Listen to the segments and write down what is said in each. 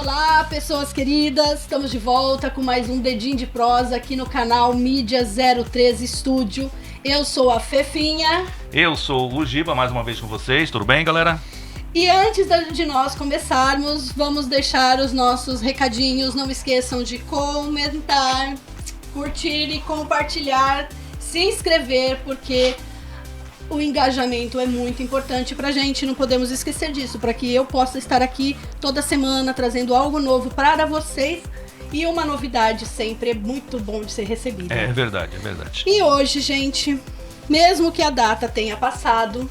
Olá, pessoas queridas, estamos de volta com mais um Dedinho de Prosa aqui no canal Mídia 013 Estúdio. Eu sou a Fefinha. Eu sou o Giba, mais uma vez com vocês, tudo bem, galera? E antes de nós começarmos, vamos deixar os nossos recadinhos. Não esqueçam de comentar, curtir e compartilhar, se inscrever, porque o engajamento é muito importante pra gente, não podemos esquecer disso, para que eu possa estar aqui toda semana trazendo algo novo para vocês. E uma novidade sempre é muito bom de ser recebida. É verdade, é verdade. E hoje, gente, mesmo que a data tenha passado,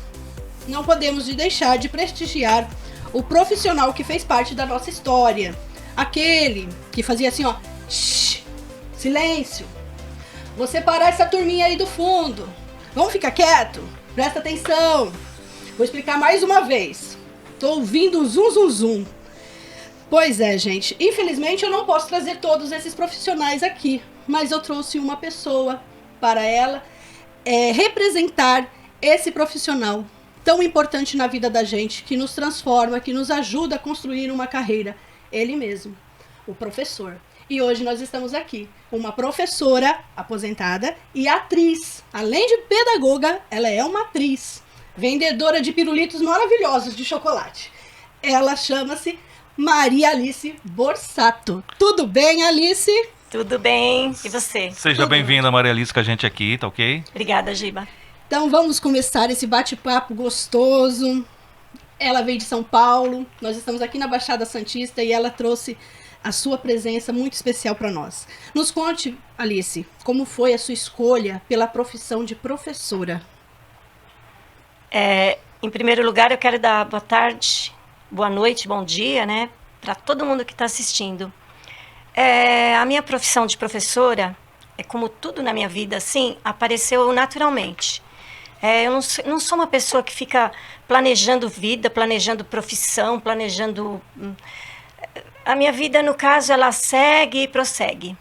não podemos deixar de prestigiar o profissional que fez parte da nossa história. Aquele que fazia assim, ó, shh, silêncio. Você parar essa turminha aí do fundo. Vamos ficar quieto? Presta atenção. Vou explicar mais uma vez. Tô ouvindo um zum, zum, zum. Pois é, gente. Infelizmente eu não posso trazer todos esses profissionais aqui. Mas eu trouxe uma pessoa para ela representar esse profissional tão importante na vida da gente, que nos transforma, que nos ajuda a construir uma carreira. Ele mesmo, o professor. E hoje nós estamos aqui com uma professora aposentada e atriz. Além de pedagoga, ela é uma atriz. Vendedora de pirulitos maravilhosos de chocolate. Ela chama-se Maria Alice Borsato. Tudo bem, Alice? Tudo bem. E você? Seja bem-vinda, Maria Alice, com a gente aqui, tá ok? Obrigada, Giba. Então vamos começar esse bate-papo gostoso. Ela veio de São Paulo. Nós estamos aqui na Baixada Santista e ela trouxe a sua presença muito especial para nós. Nos conte, Alice, como foi a sua escolha pela profissão de professora? Em primeiro lugar, eu quero dar boa tarde, boa noite, bom dia, né, para todo mundo que está assistindo. A minha profissão de professora, como tudo na minha vida, assim, apareceu naturalmente. Eu não sou uma pessoa que fica planejando vida, planejando profissão, planejando... A minha vida, no caso, ela segue e prossegue.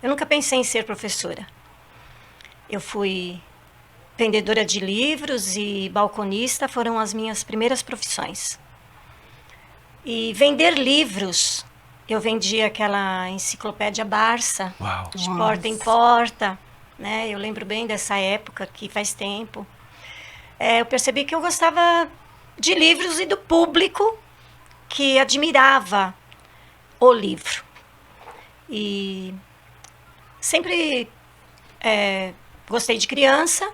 Eu nunca pensei em ser professora. Eu fui vendedora de livros e balconista, foram as minhas primeiras profissões. E vender livros, eu vendia aquela enciclopédia Barça, Uau. de porta em porta, né? Eu lembro bem dessa época, que faz tempo. Eu percebi que eu gostava de livros e do público que admirava o livro. E sempre gostei de criança.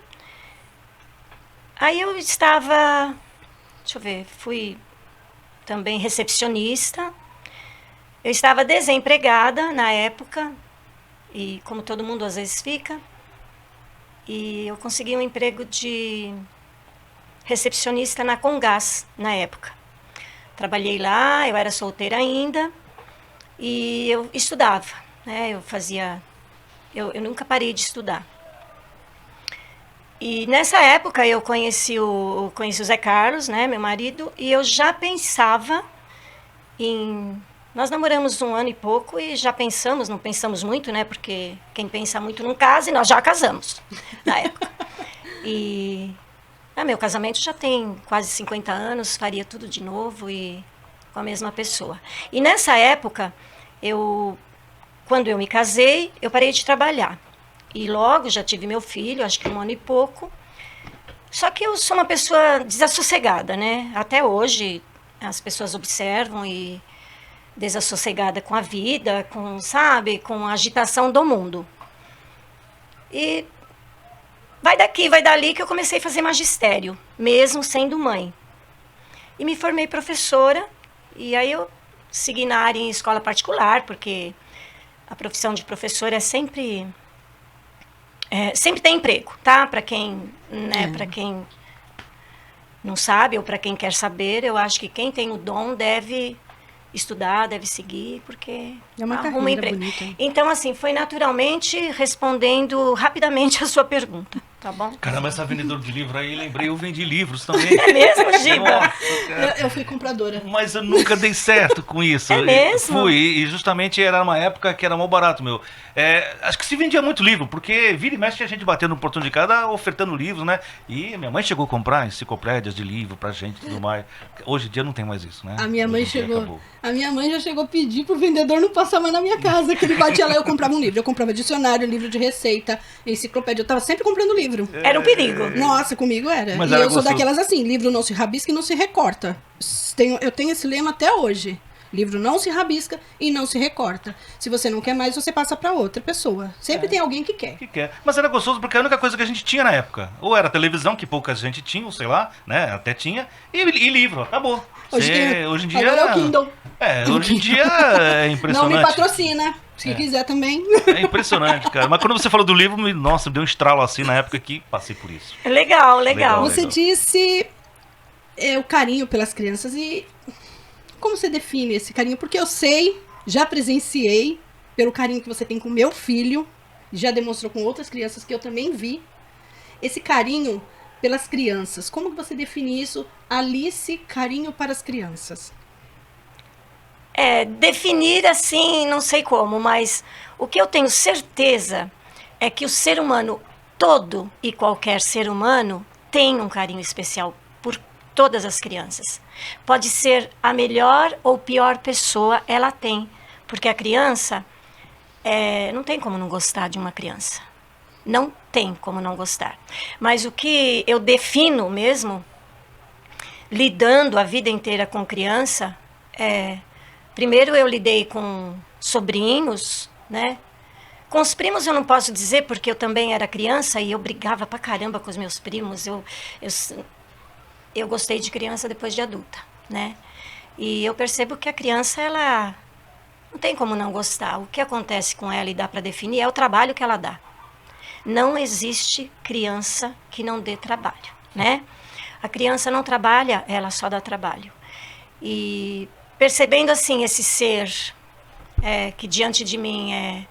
Aí eu estava, fui também recepcionista. Eu estava desempregada na época, e como todo mundo às vezes fica, e eu consegui um emprego de recepcionista na Comgás na época. Trabalhei lá, eu era solteira ainda e eu estudava, né? Eu nunca parei de estudar. E nessa época eu conheci o Zé Carlos, né, meu marido, e eu já pensava em... Nós namoramos 1 ano e pouco e já pensamos, não pensamos muito, né, porque quem pensa muito não casa, e nós já casamos na época. E... meu casamento já tem quase 50 anos, faria tudo de novo e com a mesma pessoa. E nessa época, quando eu me casei, eu parei de trabalhar. E logo já tive meu filho, acho que 1 ano e pouco. Só que eu sou uma pessoa desassossegada, né? Até hoje as pessoas observam e desassossegada com a vida, com a agitação do mundo. E vai daqui, vai dali, que eu comecei a fazer magistério, mesmo sendo mãe. E me formei professora, e aí eu segui na área em escola particular, porque a profissão de professora sempre tem emprego, tá? Para quem, né, para quem não sabe ou para quem quer saber, eu acho que quem tem o dom deve estudar, deve seguir, porque é uma arruma carreira emprego. Bonita. Então, assim, foi naturalmente respondendo rapidamente a sua pergunta. tá bom? Caramba, essa vendedora de livro aí, lembrei, eu vendi livros também. É mesmo, Giba? Nossa, cara. Eu fui compradora. Mas eu nunca dei certo com isso. É mesmo? Fui, e justamente era uma época que era mal barato, meu. Acho que se vendia muito livro, porque vira e mexe tinha gente batendo no portão de casa, ofertando livros, né? E minha mãe chegou a comprar enciclopédias de livro pra gente e tudo mais. Hoje em dia não tem mais isso, né? A minha mãe Hoje em dia chegou. acabou. A minha mãe já chegou a pedir pro vendedor não passar mais na minha casa. Que ele batia lá e eu comprava um livro. Eu comprava dicionário, livro de receita, enciclopédia. Eu tava sempre comprando livro. Era um perigo. Nossa, comigo era. Mas E era eu sou gostoso. daquelas assim, livro não se rabisca e não se recorta. Eu tenho esse lema até hoje. Livro não se rabisca e não se recorta. Se você não quer mais, você passa pra outra pessoa. Sempre tem alguém que quer. Que quer. Mas era gostoso porque a única coisa que a gente tinha na época, ou era televisão, que pouca gente tinha, ou sei lá, né? Até tinha, e livro, acabou. Hoje em dia. Agora é o Kindle. Hoje em dia é Não impressionante. me patrocina. Se quiser também. É impressionante, cara. Mas quando você falou do livro, nossa, me deu um estralo assim na época que passei por isso. Legal, legal. Legal. Você disse o carinho pelas crianças e como você define esse carinho? Porque eu sei, já presenciei pelo carinho que você tem com meu filho, já demonstrou com outras crianças que eu também vi, esse carinho pelas crianças. Como que você define isso, Alice, carinho para as crianças? Definir assim, não sei como, mas o que eu tenho certeza é que o ser humano, todo e qualquer ser humano, tem um carinho especial por todas as crianças. Pode ser a melhor ou pior pessoa, ela tem. Porque a criança, não tem como não gostar de uma criança. Não tem como não gostar. Mas o que eu defino mesmo, lidando a vida inteira com criança, primeiro eu lidei com sobrinhos, né? Com os primos eu não posso dizer, porque eu também era criança e eu brigava pra caramba com os meus primos. Eu gostei de criança depois de adulta, né? E eu percebo que a criança, ela não tem como não gostar. O que acontece com ela e dá para definir é o trabalho que ela dá. Não existe criança que não dê trabalho, né? A criança não trabalha, ela só dá trabalho. E percebendo assim esse ser que diante de mim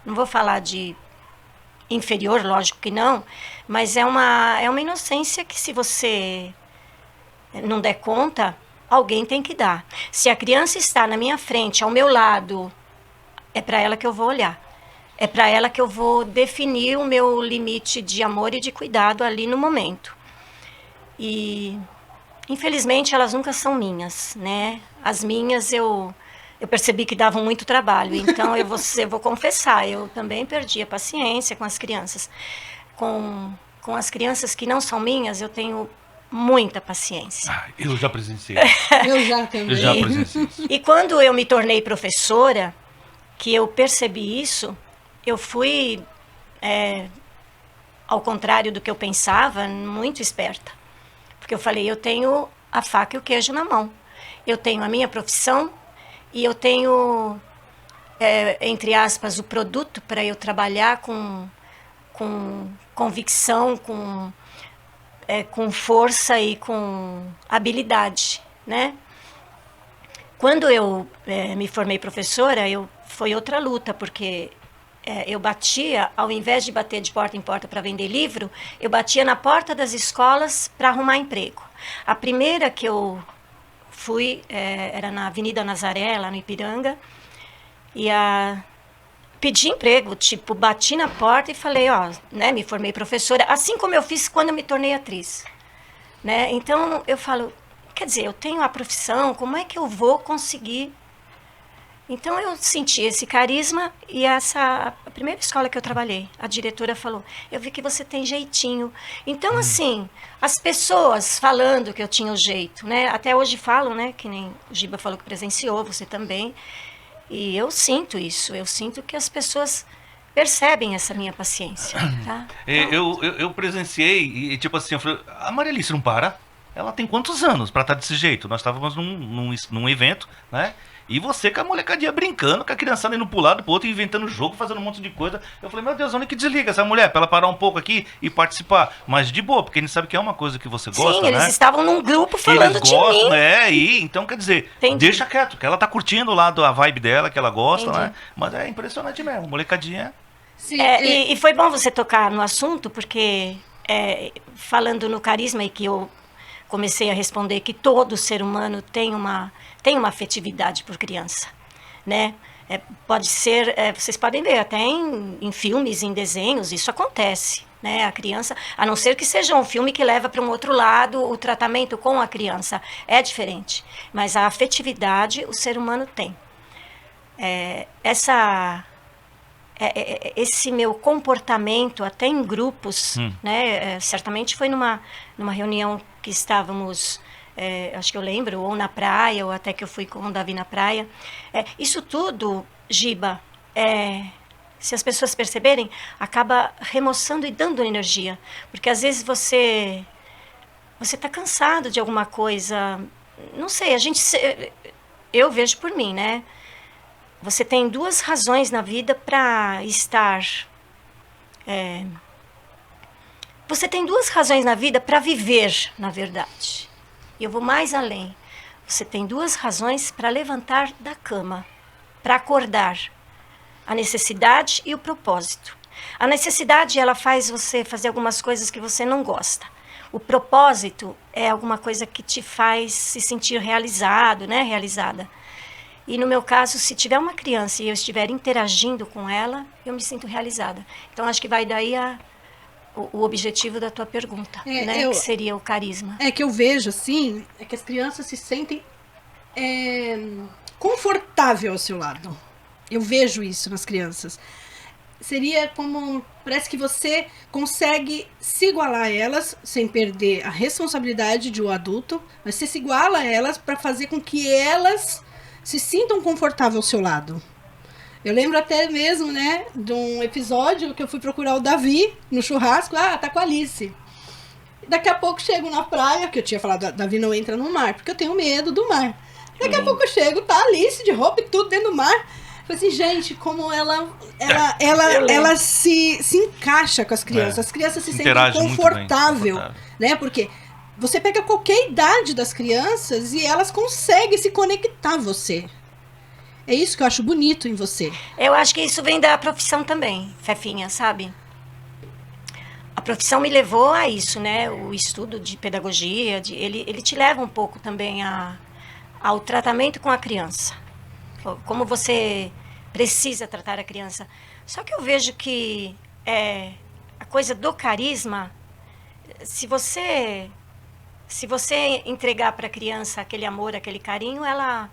não vou falar de inferior, lógico que não, mas é uma inocência que se você não der conta, alguém tem que dar. Se a criança está na minha frente, ao meu lado, é para ela que eu vou olhar. É para ela que eu vou definir o meu limite de amor e de cuidado ali no momento. E infelizmente elas nunca são minhas, né? As minhas eu percebi que davam muito trabalho, então eu vou confessar, eu também perdi a paciência com as crianças. Com as crianças que não são minhas, eu tenho muita paciência. Eu já presenciei. Eu já também. Eu já presenciei isso. E quando eu me tornei professora, que eu percebi isso, eu fui, ao contrário do que eu pensava, muito esperta. Porque eu falei, eu tenho a faca e o queijo na mão. Eu tenho a minha profissão e eu tenho, entre aspas, o produto para eu trabalhar com convicção, com força e com habilidade, né? Quando eu me formei professora, foi outra luta, porque eu batia, ao invés de bater de porta em porta para vender livro, eu batia na porta das escolas para arrumar emprego. A primeira que eu fui era na Avenida Nazaré, lá no Ipiranga, e pedi emprego, tipo, bati na porta e falei, né, me formei professora, assim como eu fiz quando eu me tornei atriz, né? Então eu falo, quer dizer, eu tenho a profissão, como é que eu vou conseguir? Então eu senti esse carisma e a primeira escola que eu trabalhei, a diretora falou, eu vi que você tem jeitinho. Então assim, as pessoas falando que eu tinha o jeito, né? Até hoje falam, né? Que nem o Giba falou que presenciou, você também. E eu sinto isso, eu sinto que as pessoas percebem essa minha paciência, tá? Eu presenciei e tipo assim, eu falei, a Maria Alice não para? Ela tem quantos anos pra estar desse jeito? Nós estávamos num evento, né? E você com a molecadinha brincando, com a criançada indo pro lado, pro outro, inventando jogo, fazendo um monte de coisa. Eu falei, meu Deus, onde que desliga essa mulher? Pra ela parar um pouco aqui e participar. Mas de boa, porque a gente sabe que é uma coisa que você gosta, Sim, eles né? estavam num grupo falando eles de gostam, mim. Então quer dizer, Entendi. deixa quieto, que ela tá curtindo lá a vibe dela, que ela gosta, Entendi. né? Mas é impressionante mesmo, molecadinha. Sim, E foi bom você tocar no assunto, porque falando no carisma, e que eu comecei a responder que todo ser humano tem uma afetividade por criança, né? Pode ser, vocês podem ver até em filmes, em desenhos, isso acontece, né? A criança, a não ser que seja um filme que leva para um outro lado, o tratamento com a criança é diferente, mas a afetividade o ser humano tem. Esse meu comportamento, até em grupos, né? Certamente foi numa reunião que estávamos, acho que eu lembro, ou na praia, ou até que eu fui com o Davi na praia. Isso tudo, Giba, se as pessoas perceberem, acaba remoçando e dando energia. Porque às vezes você está cansado de alguma coisa. Não sei, eu vejo por mim, né? Você tem duas razões na vida para estar. Você tem duas razões na vida para viver, na verdade. E eu vou mais além. Você tem duas razões para levantar da cama, para acordar. A necessidade e o propósito. A necessidade, ela faz você fazer algumas coisas que você não gosta. O propósito é alguma coisa que te faz se sentir realizado, né? Realizada. E no meu caso, se tiver uma criança e eu estiver interagindo com ela, eu me sinto realizada. Então, acho que vai daí o objetivo da tua pergunta, né? Que seria o carisma. Que eu vejo, assim, que as crianças se sentem confortável ao seu lado. Eu vejo isso nas crianças. Seria como, parece que você consegue se igualar a elas, sem perder a responsabilidade de um adulto, mas você se iguala a elas para fazer com que elas se sintam confortáveis ao seu lado. Eu lembro até mesmo, né, de um episódio que eu fui procurar o Davi no churrasco. Tá com a Alice. Daqui a pouco chego na praia, que eu tinha falado, Davi não entra no mar, porque eu tenho medo do mar. Daqui a pouco eu chego, tá a Alice de roupa e tudo dentro do mar. Eu falei assim, gente, como ela se encaixa com as crianças. As crianças se sentem confortável, né? Porque você pega qualquer idade das crianças e elas conseguem se conectar a você. É isso que eu acho bonito em você. Eu acho que isso vem da profissão também, Fefinha, sabe? A profissão me levou a isso, né? O estudo de pedagogia, ele te leva um pouco também ao tratamento com a criança. Como você precisa tratar a criança. Só que eu vejo que a coisa do carisma, se você entregar para a criança aquele amor, aquele carinho, ela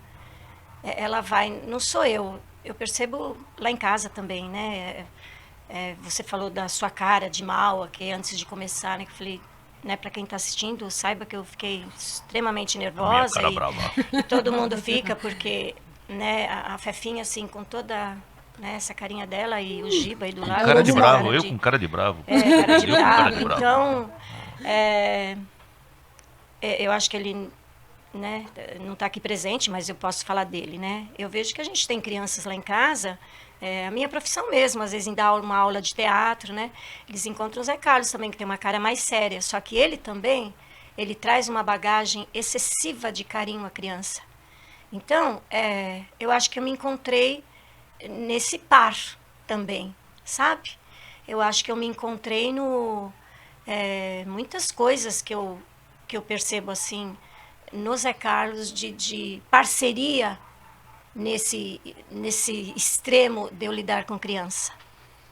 vai. Não sou eu percebo lá em casa também, né? Você falou da sua cara de mal aqui antes de começar, né? Que eu falei, né? Para quem está assistindo, saiba que eu fiquei extremamente nervosa e todo mundo fica porque, né? A Fefinha assim com toda, né, essa carinha dela e o Giba aí do lado. Cara de bravo, eu com cara de bravo. Cara de bravo. Então, eu acho que ele, né, não está aqui presente, mas eu posso falar dele, né? Eu vejo que a gente tem crianças lá em casa, a minha profissão mesmo, às vezes em dar uma aula de teatro, né? Eles encontram o Zé Carlos também, que tem uma cara mais séria, só que ele também, ele traz uma bagagem excessiva de carinho à criança. Então, eu acho que eu me encontrei nesse par também, sabe? Eu acho que eu me encontrei muitas coisas que eu percebo assim no Zé Carlos de parceria nesse extremo de eu lidar com criança.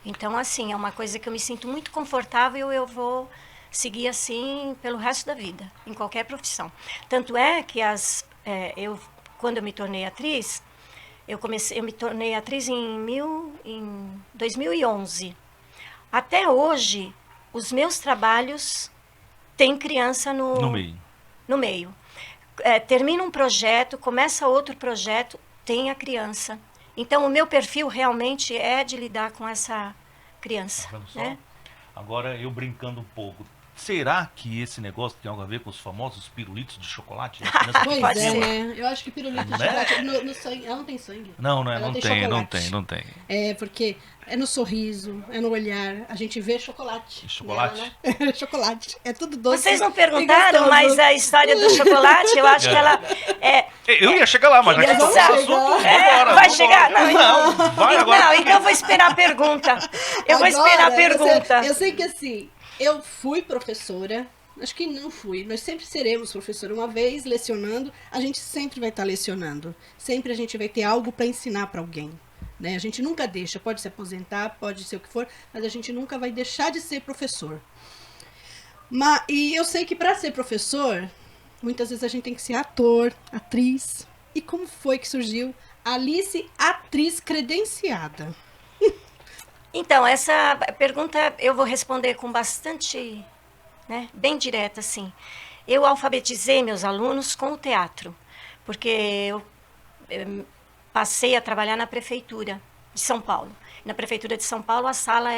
Então, assim, é uma coisa que eu me sinto muito confortável e eu vou seguir assim pelo resto da vida, em qualquer profissão. Tanto é que quando eu me tornei atriz, eu me tornei atriz em 2011. Até hoje, os meus trabalhos têm criança no meio. Termina um projeto, começa outro projeto, tem a criança. Então, o meu perfil realmente é de lidar com essa criança. Né? Agora, eu brincando um pouco, Será que esse negócio tem algo a ver com os famosos pirulitos de chocolate? Pois Pode é, ser. né? Eu acho que pirulito de Né? chocolate no sangue. Ela não tem sangue. Não, né? Ela Não tem tem, não chocolate. tem, não tem. É, porque é no sorriso, é no olhar. A gente vê chocolate. Chocolate? nela, né? Chocolate. É tudo doce. Vocês não e perguntaram, gostoso. mas a história do chocolate, eu acho que ela Eu ia chegar lá, mas já que Vamos tocou no chegar. assunto, É, vambora. vai vambora. chegar? Não, vai agora. Não, então eu vou esperar a pergunta. Eu vou esperar a Agora, pergunta. Eu sei que assim, eu fui professora. Acho que não fui. Nós sempre seremos professora. Uma vez lecionando, a gente sempre vai estar lecionando. Sempre a gente vai ter algo para ensinar para alguém. Né? A gente nunca deixa. Pode se aposentar, pode ser o que for, mas a gente nunca vai deixar de ser professor. E eu sei que para ser professor, muitas vezes a gente tem que ser ator, atriz. E como foi que surgiu Alice, atriz credenciada? Então, essa pergunta eu vou responder com bastante, né, bem direta, assim. Eu alfabetizei meus alunos com o teatro, porque eu passei a trabalhar na prefeitura de São Paulo. Na prefeitura de São Paulo, a sala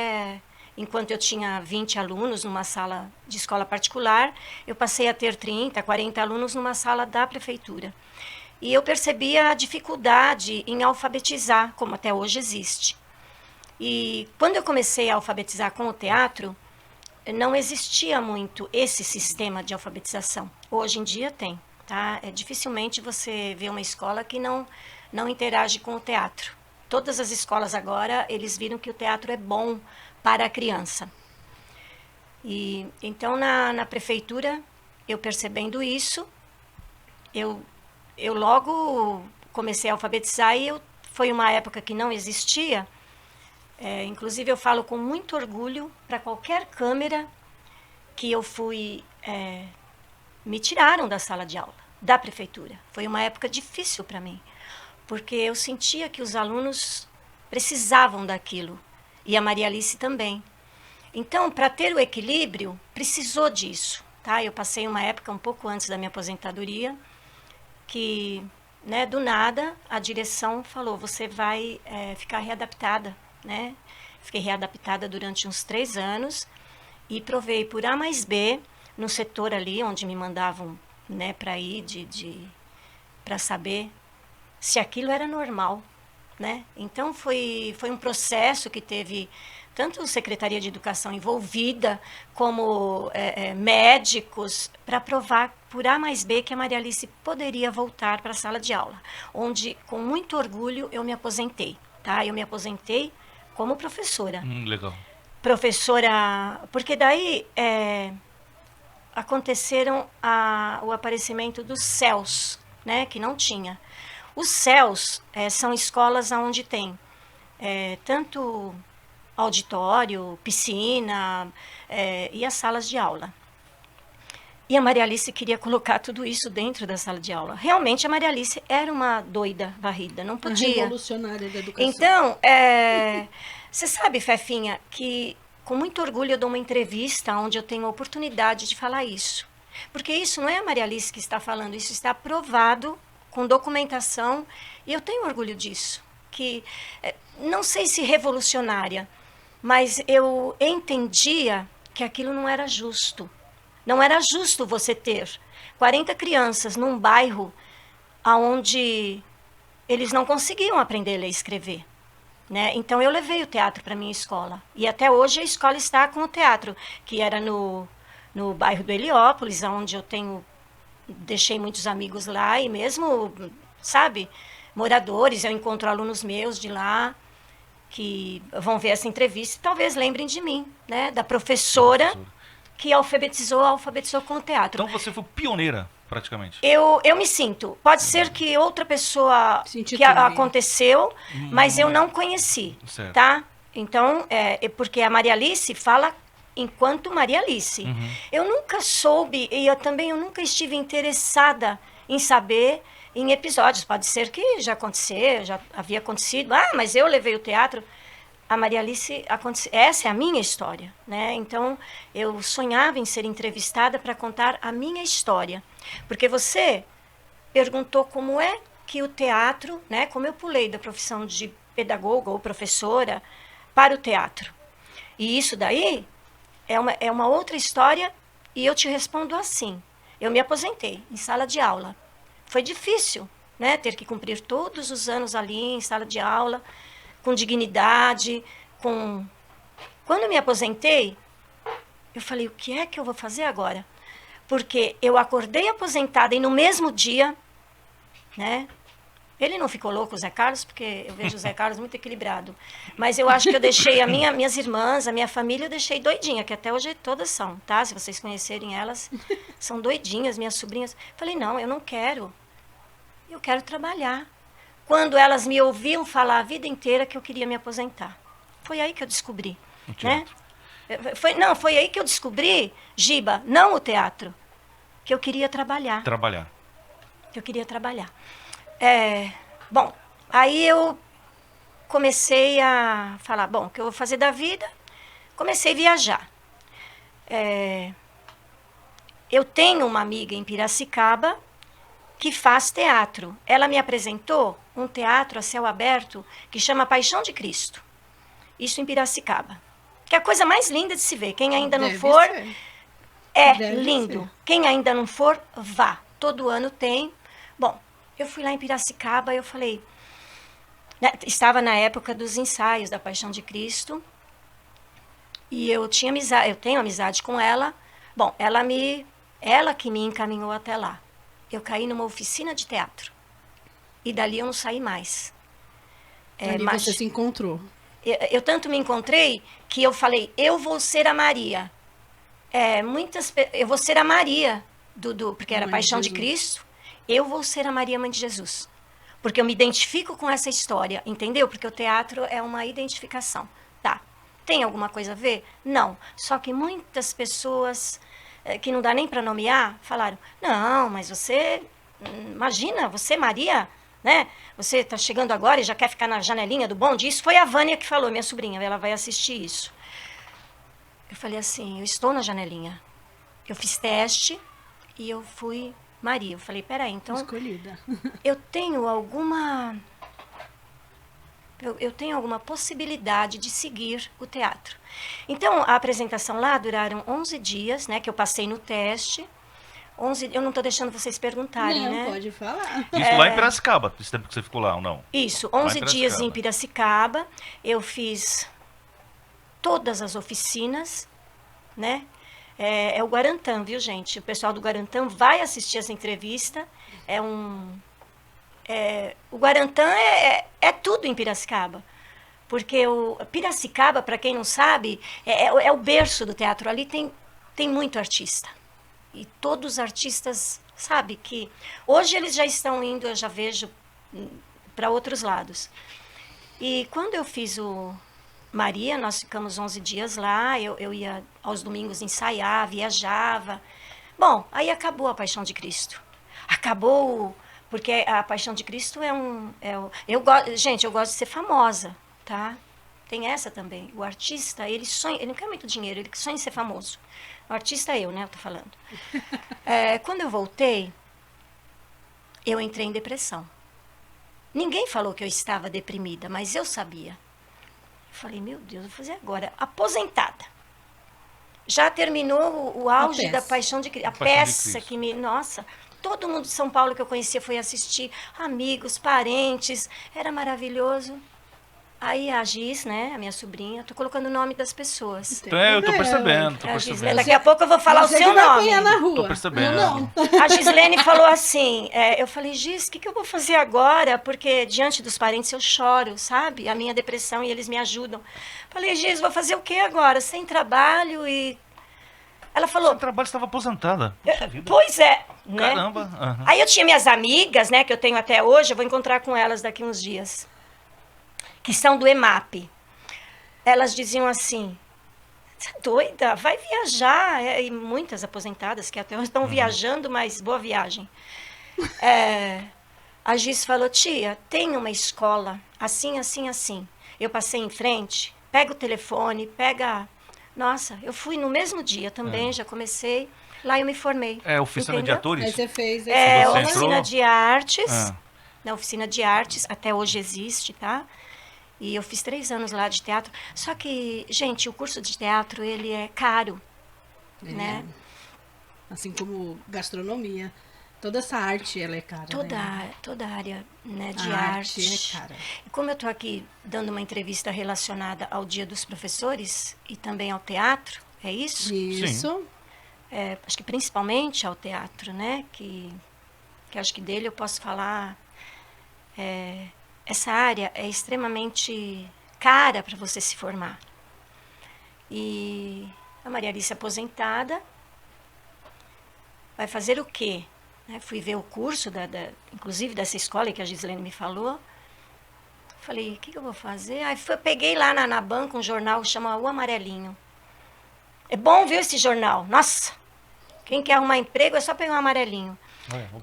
enquanto eu tinha 20 alunos numa sala de escola particular, eu passei a ter 30, 40 alunos numa sala da prefeitura. E eu percebia a dificuldade em alfabetizar, como até hoje existe. E quando eu comecei a alfabetizar com o teatro, não existia muito esse sistema de alfabetização. Hoje em dia tem, tá? Dificilmente você vê uma escola que não interage com o teatro. Todas as escolas agora, eles viram que o teatro é bom para a criança. E então na prefeitura, eu percebendo isso, eu logo comecei a alfabetizar e foi uma época que não existia. Inclusive, eu falo com muito orgulho para qualquer câmera que eu fui... me tiraram da sala de aula, da prefeitura. Foi uma época difícil para mim, porque eu sentia que os alunos precisavam daquilo, e a Maria Alice também. Então, para ter o equilíbrio, precisou disso. Tá? Eu passei uma época, um pouco antes da minha aposentadoria, que, né, do nada, a direção falou, você vai ficar readaptada. Né? Fiquei readaptada durante uns 3 anos e provei por A mais B no setor ali onde me mandavam, né, para ir para saber se aquilo era normal, né? Então foi um processo que teve tanto a Secretaria de Educação envolvida como médicos para provar por A mais B que a Maria Alice poderia voltar para a sala de aula, onde com muito orgulho eu me aposentei, tá? Eu me aposentei como professora. Legal. Professora, porque daí aconteceram o aparecimento dos CELS, né, que não tinha. Os CELS são escolas onde tem tanto auditório, piscina e as salas de aula. E a Maria Alice queria colocar tudo isso dentro da sala de aula. Realmente, a Maria Alice era uma doida varrida, não podia. Revolucionária da educação. Então, você sabe, Fefinha, que com muito orgulho eu dou uma entrevista onde eu tenho a oportunidade de falar isso. Porque isso não é a Maria Alice que está falando, isso está provado com documentação, e eu tenho orgulho disso. Que, não sei se revolucionária, mas eu entendia que aquilo não era justo. Não era justo você ter 40 crianças num bairro onde eles não conseguiam aprender a ler e escrever. Né? Então, eu levei o teatro para a minha escola. E até hoje a escola está com o teatro, que era no bairro do Heliópolis, onde eu deixei muitos amigos lá, e mesmo, sabe, moradores, eu encontro alunos meus de lá, que vão ver essa entrevista e talvez lembrem de mim, né? Da professora que alfabetizou com o teatro. Então você foi pioneira, praticamente. Eu me sinto. Pode ser que outra pessoa que aconteceu, mas eu não conheci, certo. Tá? Então, porque a Maria Alice fala enquanto Maria Alice. Eu nunca soube, e eu nunca estive interessada em saber em episódios. Pode ser que já aconteceu, já havia acontecido. Mas eu levei o teatro. A Maria Alice, essa é a minha história, né? Então, eu sonhava em ser entrevistada para contar a minha história. Porque você perguntou como é que o teatro, né? Como eu pulei da profissão de pedagoga ou professora para o teatro. E isso daí é uma outra história E eu te respondo assim. Eu me aposentei em sala de aula. Foi difícil, né? Ter que cumprir todos os anos ali em sala de aula, com dignidade, com... Quando me aposentei, eu falei, o que é que eu vou fazer agora? Porque eu acordei aposentada e no mesmo dia, né? Ele não ficou louco, o Zé Carlos, porque eu vejo o Zé Carlos muito equilibrado. Mas eu acho que eu deixei minhas irmãs, a minha família, eu deixei doidinha, que até hoje todas são, tá? Se vocês conhecerem elas, são doidinhas, minhas sobrinhas. Falei, não, eu não quero. Eu quero trabalhar. Quando elas me ouviam falar a vida inteira que eu queria me aposentar. Foi aí que eu descobri, né? Foi aí que eu descobri, Giba, não o teatro, que eu queria trabalhar. Que eu queria trabalhar. Bom, aí eu comecei a falar, bom, o que eu vou fazer da vida? Comecei a viajar. Eu tenho uma amiga em Piracicaba que faz teatro. Ela me apresentou um teatro a céu aberto que chama Paixão de Cristo. Isso em Piracicaba. Que é a coisa mais linda de se ver. Quem ainda não for, Deve lindo. Ser. Quem ainda não for, vá. Todo ano tem. Bom, eu fui lá em Piracicaba e eu falei... Estava na época dos ensaios da Paixão de Cristo. E eu tenho amizade com ela. Bom, ela que me encaminhou até lá. Eu caí numa oficina de teatro. E dali eu não saí mais. Mas você se encontrou. Eu tanto me encontrei que eu falei, eu vou ser a Maria. Eu vou ser a Maria, porque era Paixão de Cristo. Eu vou ser a Maria, Mãe de Jesus. Porque eu me identifico com essa história, entendeu? Porque o teatro é uma identificação. Tá. Tem alguma coisa a ver? Não. Só que muitas pessoas... que não dá nem para nomear, falaram, não, mas você, imagina, você, Maria, né? Você está chegando agora e já quer ficar na janelinha do bonde? Isso foi a Vânia que falou, minha sobrinha, ela vai assistir isso. Eu falei assim, eu estou na janelinha. Eu fiz teste e eu fui Maria. Eu falei, peraí, então... Escolhida. Eu tenho alguma possibilidade de seguir o teatro. Então, a apresentação lá duraram 11 dias, né, que eu passei no teste. Eu não estou deixando vocês perguntarem, né? Não, pode falar. Isso lá em Piracicaba, esse tempo que você ficou lá, ou não? Isso, 11 dias em Piracicaba. Eu fiz todas as oficinas, né? É o Guarantã, viu, gente? O pessoal do Guarantã vai assistir essa entrevista. O Guarantã é tudo em Piracicaba. Porque Piracicaba, para quem não sabe, é o berço do teatro. Ali tem muito artista. E todos os artistas, sabe, que... Hoje eles já estão indo, eu já vejo, para outros lados. E quando eu fiz o Maria, nós ficamos 11 dias lá. Eu ia aos domingos ensaiar, viajava. Bom, aí acabou a Paixão de Cristo. Acabou... Porque a Paixão de Cristo gente, eu gosto de ser famosa, tá? Tem essa também. O artista, ele sonha, ele não quer muito dinheiro, ele sonha em ser famoso. O artista é eu, né? Eu tô falando. Quando eu voltei, eu entrei em depressão. Ninguém falou que eu estava deprimida, mas eu sabia. Eu falei, meu Deus, vou fazer agora. Aposentada. Já terminou o auge da Paixão de Cristo. A peça que me... Nossa... Todo mundo de São Paulo que eu conhecia foi assistir, amigos, parentes, era maravilhoso. Aí a Giz, né, a minha sobrinha, tô colocando o nome das pessoas. Eu tô percebendo, Daqui a pouco eu vou falar o seu nome. Na rua. Tô percebendo. Não. A Gislene falou assim, eu falei, Giz, o que eu vou fazer agora? Porque diante dos parentes eu choro, sabe? A minha depressão e eles me ajudam. Falei, Giz, vou fazer o que agora? Sem trabalho e... Ela falou... Seu trabalho estava aposentada. Pois é. Né? Caramba. Uhum. Aí eu tinha minhas amigas, né, que eu tenho até hoje, eu vou encontrar com elas daqui uns dias, que são do EMAP. Elas diziam assim, você é doida, vai viajar. E muitas aposentadas que até hoje estão viajando, mas boa viagem. A Giz falou, tia, tem uma escola assim, assim, assim. Eu passei em frente, pega o telefone, pega... Nossa, eu fui no mesmo dia também, já comecei. Lá eu me formei. Oficina de atores? Aí você fez... Oficina de artes. Na oficina de artes, até hoje existe, tá? E eu fiz 3 anos lá de teatro. Só que, gente, o curso de teatro, ele é caro, né? Assim como gastronomia. Toda essa arte, ela é cara, né? Toda a área, né, de A arte. é cara. E como eu estou aqui dando uma entrevista relacionada ao Dia dos Professores e também ao teatro, é isso? Isso. Acho que principalmente ao teatro, né? Que acho que dele eu posso falar. Essa área é extremamente cara para você se formar. E a Maria Alice aposentada vai fazer o quê? Fui ver o curso, inclusive dessa escola que a Gislene me falou. Falei, o que eu vou fazer? Aí peguei lá na banca um jornal que chama O Amarelinho. É bom ver esse jornal. Nossa, quem quer arrumar emprego é só pegar um amarelinho.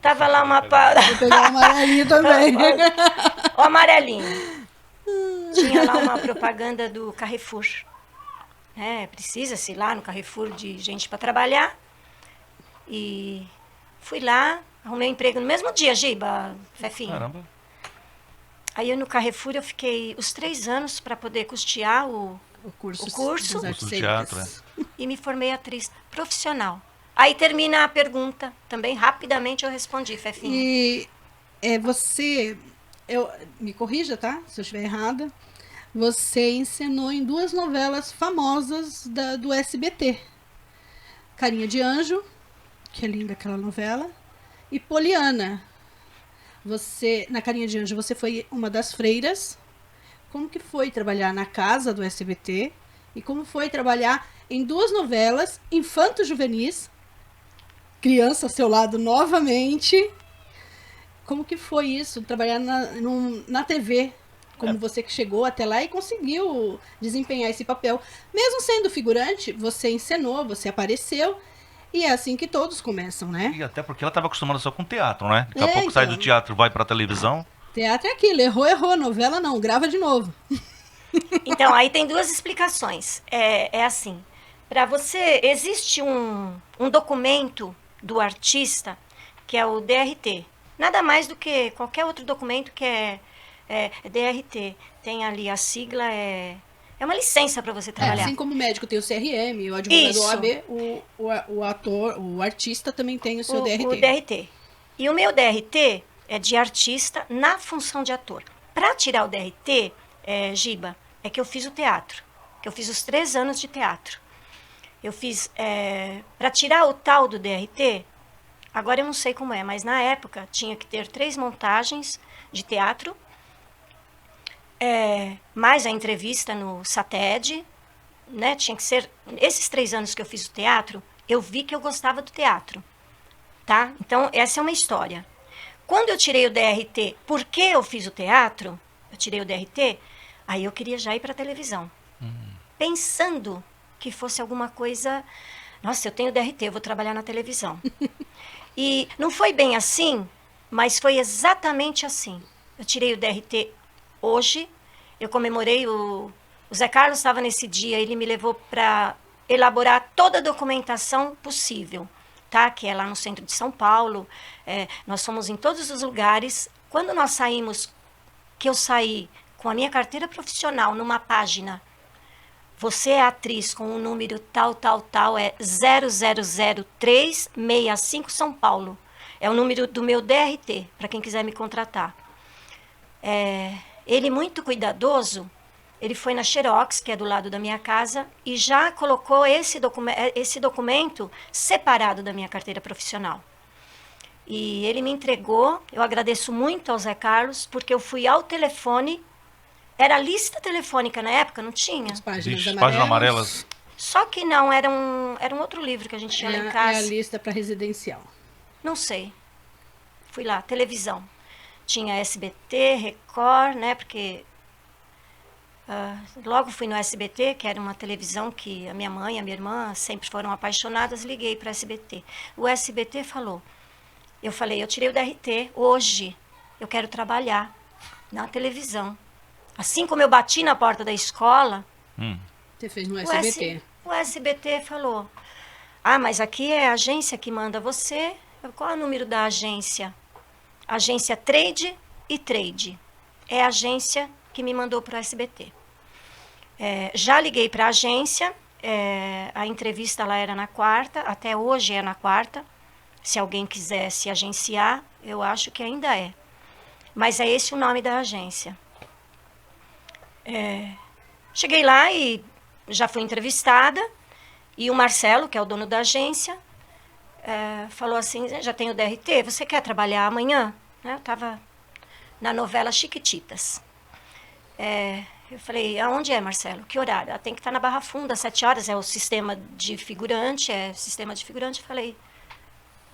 Tava lá uma... Vou pegar o amarelinho também. O Amarelinho. Tinha lá uma propaganda do Carrefour. Precisa-se lá no Carrefour de gente para trabalhar. E fui lá, arrumei um emprego no mesmo dia, Giba, Fefinho. Caramba. Aí no Carrefour eu fiquei os 3 anos para poder custear o curso das artes do teatro, cênicas. e me formei atriz profissional. Aí termina a pergunta, também rapidamente eu respondi, Fefinho. E você, me corrija, tá? Se eu estiver errada. Você encenou em 2 novelas famosas do SBT. Carinha de Anjo, que é linda aquela novela, e Poliana. Na Carinha de Anjo, você foi uma das freiras. Como que foi trabalhar na casa do SBT? E como foi trabalhar em 2 novelas infanto-juvenis, criança ao seu lado novamente? Como que foi isso, trabalhar na TV? Como você que chegou até lá e conseguiu desempenhar esse papel. Mesmo sendo figurante, você encenou, você apareceu. E é assim que todos começam, né? E até porque ela estava acostumada só com teatro, né? Daqui a pouco sai do teatro, vai pra televisão. Teatro é aquilo, errou, novela não, grava de novo. Então, aí tem 2 explicações. É assim, para você, existe um documento do artista, que é o DRT. Nada mais do que qualquer outro documento que é DRT. Tem ali a sigla, é uma licença para você trabalhar. Assim como o médico tem o CRM, o advogado Isso. do OAB, o artista também tem o seu DRT. O DRT. E o meu DRT é de artista na função de ator. Para tirar o DRT, Giba, é que eu fiz o teatro. Que eu fiz os 3 anos de teatro. Eu fiz... para tirar o tal do DRT, agora eu não sei como é, mas na época tinha que ter 3 montagens de teatro, mais a entrevista no SATED, né? Tinha que ser... Esses 3 anos que eu fiz o teatro, eu vi que eu gostava do teatro. Tá? Então, essa é uma história. Quando eu tirei o DRT, porque eu fiz o teatro, eu tirei o DRT, aí eu queria já ir para a televisão. Pensando que fosse alguma coisa... Nossa, eu tenho DRT, eu vou trabalhar na televisão. E não foi bem assim, mas foi exatamente assim. Eu tirei o DRT hoje, eu comemorei o Zé Carlos estava nesse dia, ele me levou para elaborar toda a documentação possível. Tá? Que é lá no centro de São Paulo, nós fomos em todos os lugares. Quando nós saímos, que eu saí com a minha carteira profissional numa página, você é atriz com o número tal, é 0000365 São Paulo. É o número do meu DRT, para quem quiser me contratar. Ele muito cuidadoso, ele foi na Xerox, que é do lado da minha casa, e já colocou esse documento separado da minha carteira profissional. E ele me entregou, eu agradeço muito ao Zé Carlos, porque eu fui ao telefone, era lista telefônica na época, não tinha? As páginas Páginas amarelas. Só que não, era um outro livro que a gente tinha lá em casa. É a lista para residencial. Não sei. Fui lá, televisão. Tinha SBT, Record, né, porque... logo fui no SBT, que era uma televisão que a minha mãe e a minha irmã sempre foram apaixonadas, liguei para o SBT. O SBT falou, eu falei, eu tirei o DRT, hoje eu quero trabalhar na televisão. Assim como eu bati na porta da escola, Você fez no SBT. o SBT falou, mas aqui é a agência que manda você. Qual é o número da agência? Agência Trade e Trade. É a agência que me mandou para o SBT. Já liguei para a agência, a entrevista lá era na quarta, até hoje é na quarta. Se alguém quiser se agenciar, eu acho que ainda é. Mas é esse o nome da agência. Cheguei lá e já fui entrevistada, e o Marcelo, que é o dono da agência, falou assim, já tenho DRT, você quer trabalhar amanhã? Eu estava na novela Chiquititas. Eu falei, aonde é, Marcelo? Que horário? Ela tem que estar na Barra Funda, às 7 horas, é o sistema de figurante, Eu falei,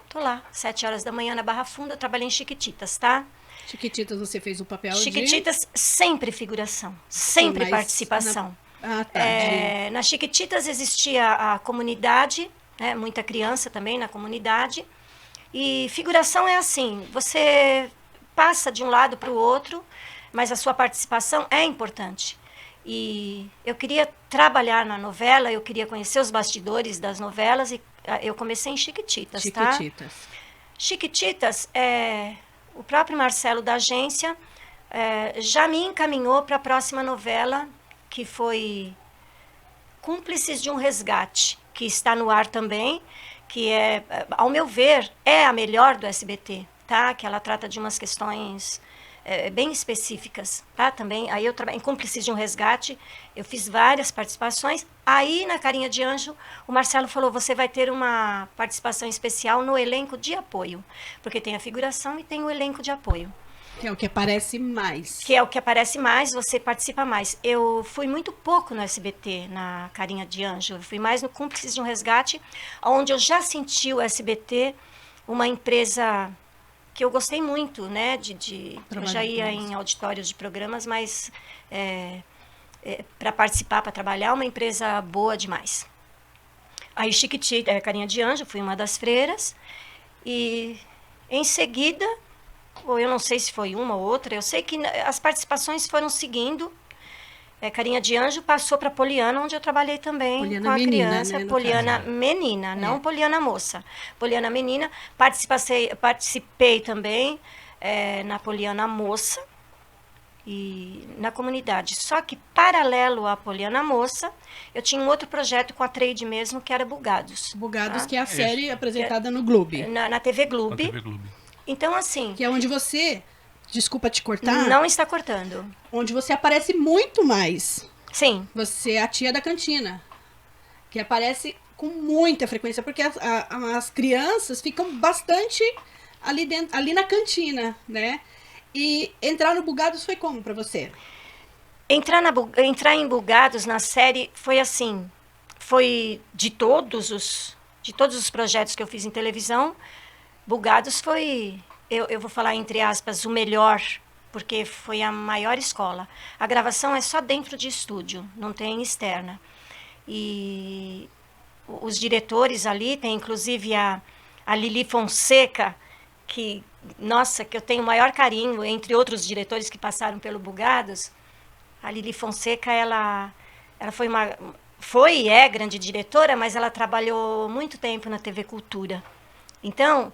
tô lá, 7 horas da manhã na Barra Funda, eu trabalhei em Chiquititas, tá? Chiquititas, você fez o papel Chiquititas, sempre figuração, sempre Sim, participação. Tá. Na Chiquititas existia a comunidade, né, muita criança também na comunidade, e figuração é assim, você passa de um lado para o outro, mas a sua participação é importante. E eu queria trabalhar na novela, eu queria conhecer os bastidores das novelas, e eu comecei em Chiquititas, tá? Chiquititas, o próprio Marcelo da agência já me encaminhou para a próxima novela, que foi Cúmplices de um Resgate, que está no ar também, que ao meu ver, é a melhor do SBT, tá? Que ela trata de umas questões bem específicas, tá? Também, aí eu trabalhei em Cúmplices de um Resgate, eu fiz várias participações. Aí, na Carinha de Anjo, o Marcelo falou, você vai ter uma participação especial no elenco de apoio, porque tem a figuração e tem o elenco de apoio. Que é o que aparece mais. Que é o que aparece mais, você participa mais. Eu fui muito pouco no SBT, na Carinha de Anjo. Eu fui mais no Cúmplices de um Resgate, onde eu já senti o SBT uma empresa que eu gostei muito, né? Eu já ia em auditórios de programas, mas para participar, para trabalhar, uma empresa boa demais. Aí Chiquitita, Carinha de Anjo, fui uma das freiras. E em seguida, ou eu não sei se foi uma ou outra, eu sei que as participações foram seguindo. Carinha de Anjo passou para Poliana, onde eu trabalhei também Poliana com a menina, criança. né, Poliana menina, não Poliana moça. Poliana menina. Participei também na Poliana moça e na comunidade. Só que, paralelo à Poliana moça, eu tinha um outro projeto com a Trade mesmo, que era Bugados. Bugados, tá? que é a série apresentada no Globo. Na TV Globo. Na TV Globo. Então, assim... Que é onde você... Desculpa te cortar. Não está cortando. Onde você aparece muito mais. Sim. Você é a tia da cantina. Que aparece com muita frequência. Porque as crianças ficam bastante ali na cantina, né? E entrar no Bugados foi como pra você? Entrar em Bugados na série foi assim. Foi de todos os projetos que eu fiz em televisão. Bugados foi... Eu vou falar entre aspas, o melhor, porque foi a maior escola. A gravação é só dentro de estúdio, não tem externa. E os diretores ali, tem inclusive a Lili Fonseca, que eu tenho o maior carinho, entre outros diretores que passaram pelo Bugados. A Lili Fonseca, ela foi e é grande diretora, mas ela trabalhou muito tempo na TV Cultura. Então...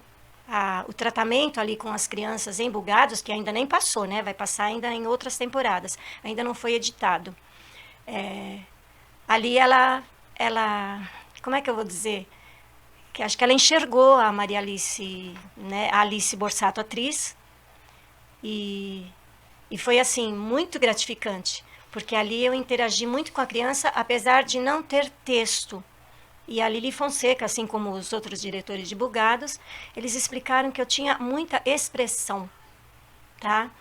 o tratamento ali com as crianças em Bugados, que ainda nem passou, né? Vai passar ainda em outras temporadas. Ainda não foi editado. Ali ela... Como é que eu vou dizer? Que acho que ela enxergou a Maria Alice, né? A Alice Borsato, atriz. E foi, assim, muito gratificante. Porque ali eu interagi muito com a criança, apesar de não ter texto. E a Lili Fonseca, assim como os outros diretores de Bugados, eles explicaram que eu tinha muita expressão, tá?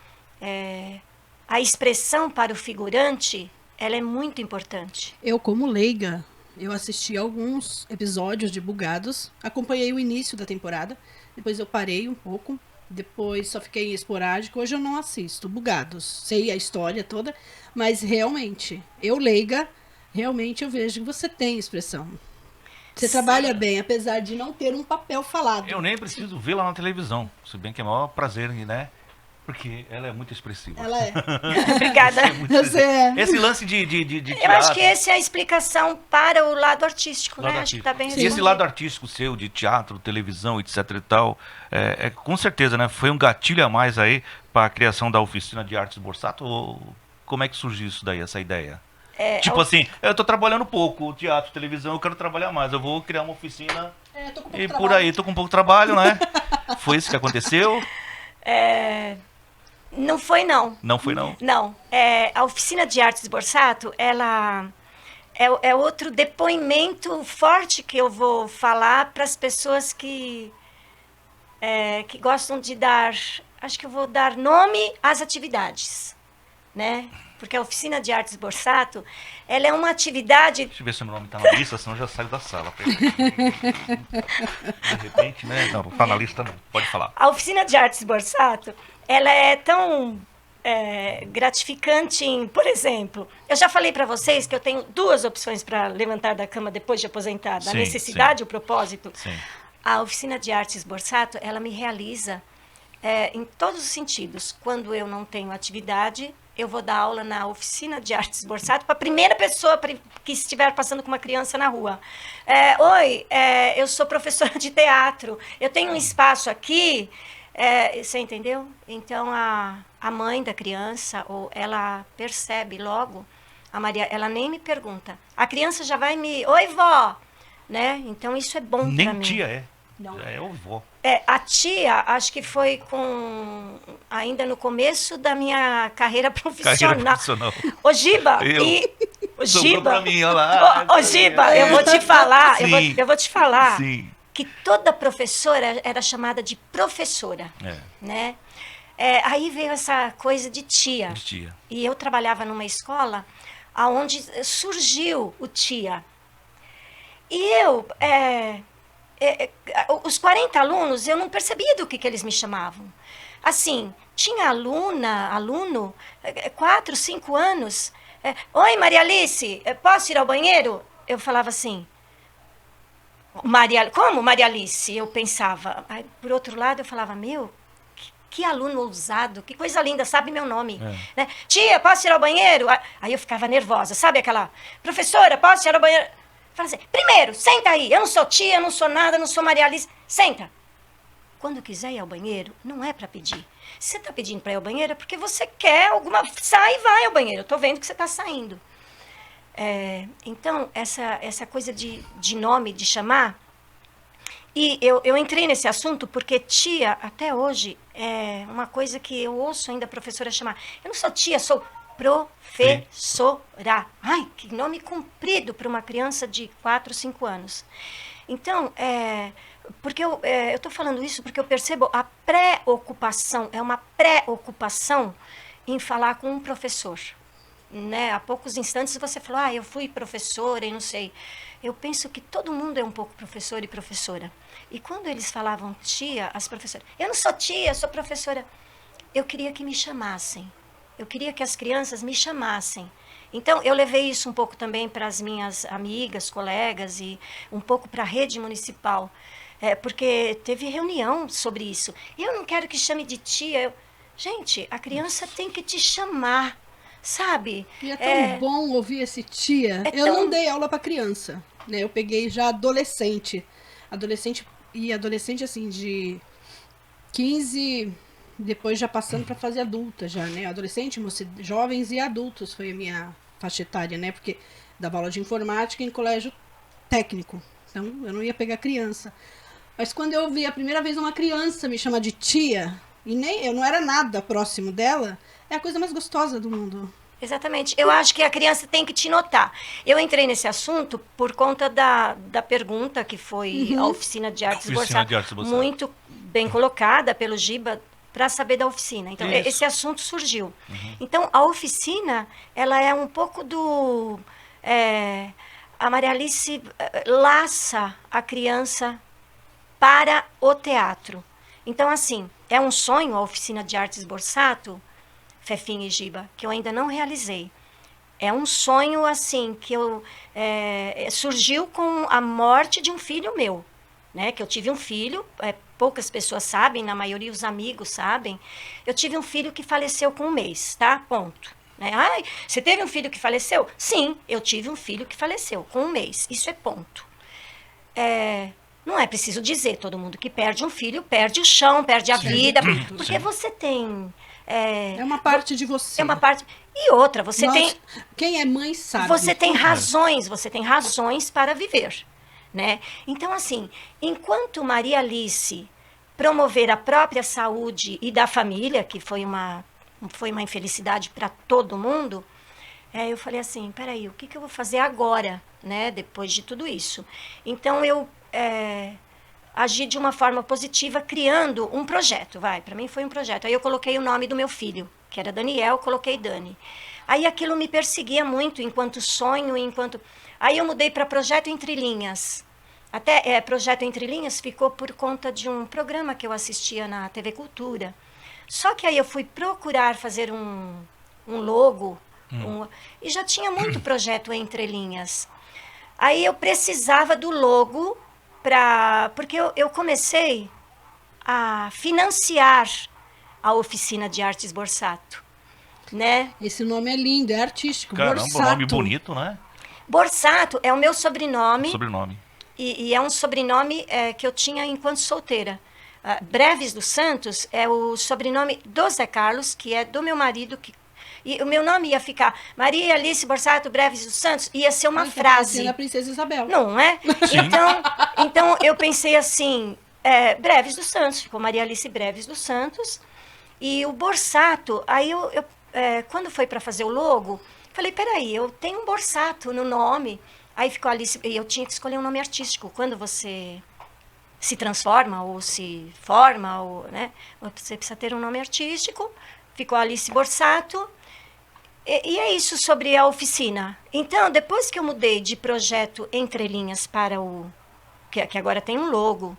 A expressão para o figurante, ela é muito importante. Eu, como leiga, eu assisti alguns episódios de Bugados, acompanhei o início da temporada, depois eu parei um pouco, depois só fiquei esporádico. Hoje eu não assisto Bugados, sei a história toda, mas realmente, eu leiga, realmente eu vejo que você tem expressão. Você trabalha bem, apesar de não ter um papel falado. Eu nem preciso vê-la na televisão, se bem que é o maior prazer, né? Porque ela é muito expressiva. Ela é. Obrigada. Esse lance de teatro... Eu acho que essa é a explicação para o lado artístico, né? Acho que tá bem resolvido. E esse lado artístico seu, de teatro, televisão, etc e tal, com certeza, né? Foi um gatilho a mais aí para a criação da oficina de artes Borsato? Ou como é que surgiu isso daí, essa ideia? Tipo assim, eu tô trabalhando pouco, teatro, televisão, eu quero trabalhar mais. Eu vou criar uma oficina Tô com pouco e por trabalho. aí, tô com pouco trabalho, né? Foi isso que aconteceu? Não foi, não. Não foi, não? Não. A oficina de artes Borsato, ela é outro depoimento forte que eu vou falar para as pessoas que gostam de dar. Acho que eu vou dar nome às atividades, né? Porque a oficina de artes Borsato, ela é uma atividade. Deixa eu ver se o meu nome tá na lista, senão eu já saio da sala. De repente, né? Não tá na lista, não. Pode falar. A oficina de artes Borsato, ela é tão gratificante por exemplo, eu já falei para vocês que eu tenho 2 opções para levantar da cama depois de aposentada, a Sim, necessidade sim. e o propósito. Sim. A oficina de artes Borsato, ela me realiza em todos os sentidos. Quando eu não tenho atividade, eu vou dar aula na oficina de artes Borsato para a primeira pessoa que estiver passando com uma criança na rua. Oi, eu sou professora de teatro, eu tenho um espaço aqui. Você entendeu? Então, a mãe da criança, ou ela percebe logo, a Maria, ela nem me pergunta. A criança já vai me... Oi, vó! Né? Então, isso é bom para mim. Nem tia é. Não. Já é o vó. A tia, acho que foi ainda no começo da minha carreira profissional. Ô, Giba, o Sobrou Giba, pra mim, olha lá. ô, Giba, eu vou te falar, Sim. eu vou te falar Sim. que toda professora era chamada de professora, né? Aí veio essa coisa de tia. De tia. E eu trabalhava numa escola onde surgiu o tia. E eu, os 40 alunos, eu não percebia do que eles me chamavam. Assim, tinha aluno, 4, 5 anos. Oi, Maria Alice, posso ir ao banheiro? Eu falava assim, como Maria Alice? Eu pensava. Aí, por outro lado, eu falava, que aluno ousado, que coisa linda, sabe meu nome. Né? Tia, posso ir ao banheiro? Aí eu ficava nervosa, sabe aquela, professora, posso ir ao banheiro? Fala assim, primeiro, senta aí, eu não sou tia, não sou nada, não sou Maria Alice, senta. Quando quiser ir ao banheiro, não é para pedir. Se você está pedindo para ir ao banheiro, é porque você quer sai e vai ao banheiro, eu estou vendo que você está saindo. Então, essa coisa de nome, de chamar, e eu entrei nesse assunto porque tia, até hoje, é uma coisa que eu ouço ainda a professora chamar. Eu não sou tia, sou professora. Ai, que nome comprido para uma criança de 4, 5 anos. Então, porque eu estou falando isso porque eu percebo a preocupação, é uma preocupação em falar com um professor. Né? Há poucos instantes você falou, eu fui professora e não sei. Eu penso que todo mundo é um pouco professor e professora. E quando eles falavam tia, as professoras, eu não sou tia, sou professora. Eu queria que me chamassem. Eu queria que as crianças me chamassem. Então, eu levei isso um pouco também para as minhas amigas, colegas e um pouco para a rede municipal. Porque teve reunião sobre isso. Eu não quero que chame de tia. Gente, a criança tem que te chamar. Sabe? E é tão bom ouvir esse tia. Eu não dei aula para criança, né? Eu peguei já adolescente assim de 15, depois já passando para fase adulta já, né? Adolescente, jovens e adultos foi a minha faixa etária, né? Porque dava aula de informática em colégio técnico. Então, eu não ia pegar criança. Mas quando eu vi a primeira vez uma criança me chamar de tia, e nem eu não era nada próximo dela, é a coisa mais gostosa do mundo. Exatamente. Eu acho que a criança tem que te notar. Eu entrei nesse assunto por conta da pergunta que foi a oficina de artes Borsato. Muito bem colocada pelo Giba para saber da oficina. Então, esse assunto surgiu. Então, a oficina, ela é um pouco do... a Maria Alice laça a criança para o teatro. Então, assim, é um sonho a oficina de artes Borsato, Fefinha e Giba, que eu ainda não realizei. É um sonho, assim, que surgiu com a morte de um filho meu, né? Que eu tive um filho, poucas pessoas sabem, na maioria os amigos sabem. Eu tive um filho que faleceu com 1 mês, tá? Ponto. Né? Ai, você teve um filho que faleceu? Sim, eu tive um filho que faleceu com 1 mês. Isso é ponto. Não é preciso dizer, todo mundo que perde um filho perde o chão, perde a vida, porque você tem É uma parte de você. É uma parte. E outra, você tem. Quem é mãe sabe. Você tem razões para viver, né? Então, assim, enquanto Maria Alice promover a própria saúde e da família, que foi uma infelicidade para todo mundo, eu falei assim, peraí, o que eu vou fazer agora, né? Depois de tudo isso. Então, eu agi de uma forma positiva, criando um projeto, para mim foi um projeto. Aí eu coloquei o nome do meu filho, que era Daniel, coloquei Dani. Aí aquilo me perseguia muito enquanto sonho, Aí eu mudei para Projeto Entre Linhas. Até Projeto Entre Linhas ficou por conta de um programa que eu assistia na TV Cultura. Só que aí eu fui procurar fazer um logo, e já tinha muito Projeto Entre Linhas. Aí eu precisava do logo, porque eu comecei a financiar a oficina de artes Borsato, né? Esse nome é lindo, é artístico. Caramba, Borsato. um nome bonito, né? Borsato é o meu sobrenome. Sobrenome. E é um sobrenome que eu tinha enquanto solteira. Breves dos Santos é o sobrenome do Zé Carlos, que é do meu marido. E o meu nome ia ficar Maria Alice Borsato Breves dos Santos. Ia ser uma frase. Da Princesa Isabel. Não é? Então eu pensei assim, Breves dos Santos. Ficou Maria Alice Breves dos Santos. E o Borsato, aí quando foi para fazer o logo, falei, peraí, eu tenho um Borsato no nome. Aí ficou Alice, e eu tinha que escolher um nome artístico. Quando você se transforma ou se forma, né, você precisa ter um nome artístico. Ficou Alice Borsato. E é isso sobre a oficina. Então, depois que eu mudei de Projeto Entre Linhas para que agora tem um logo,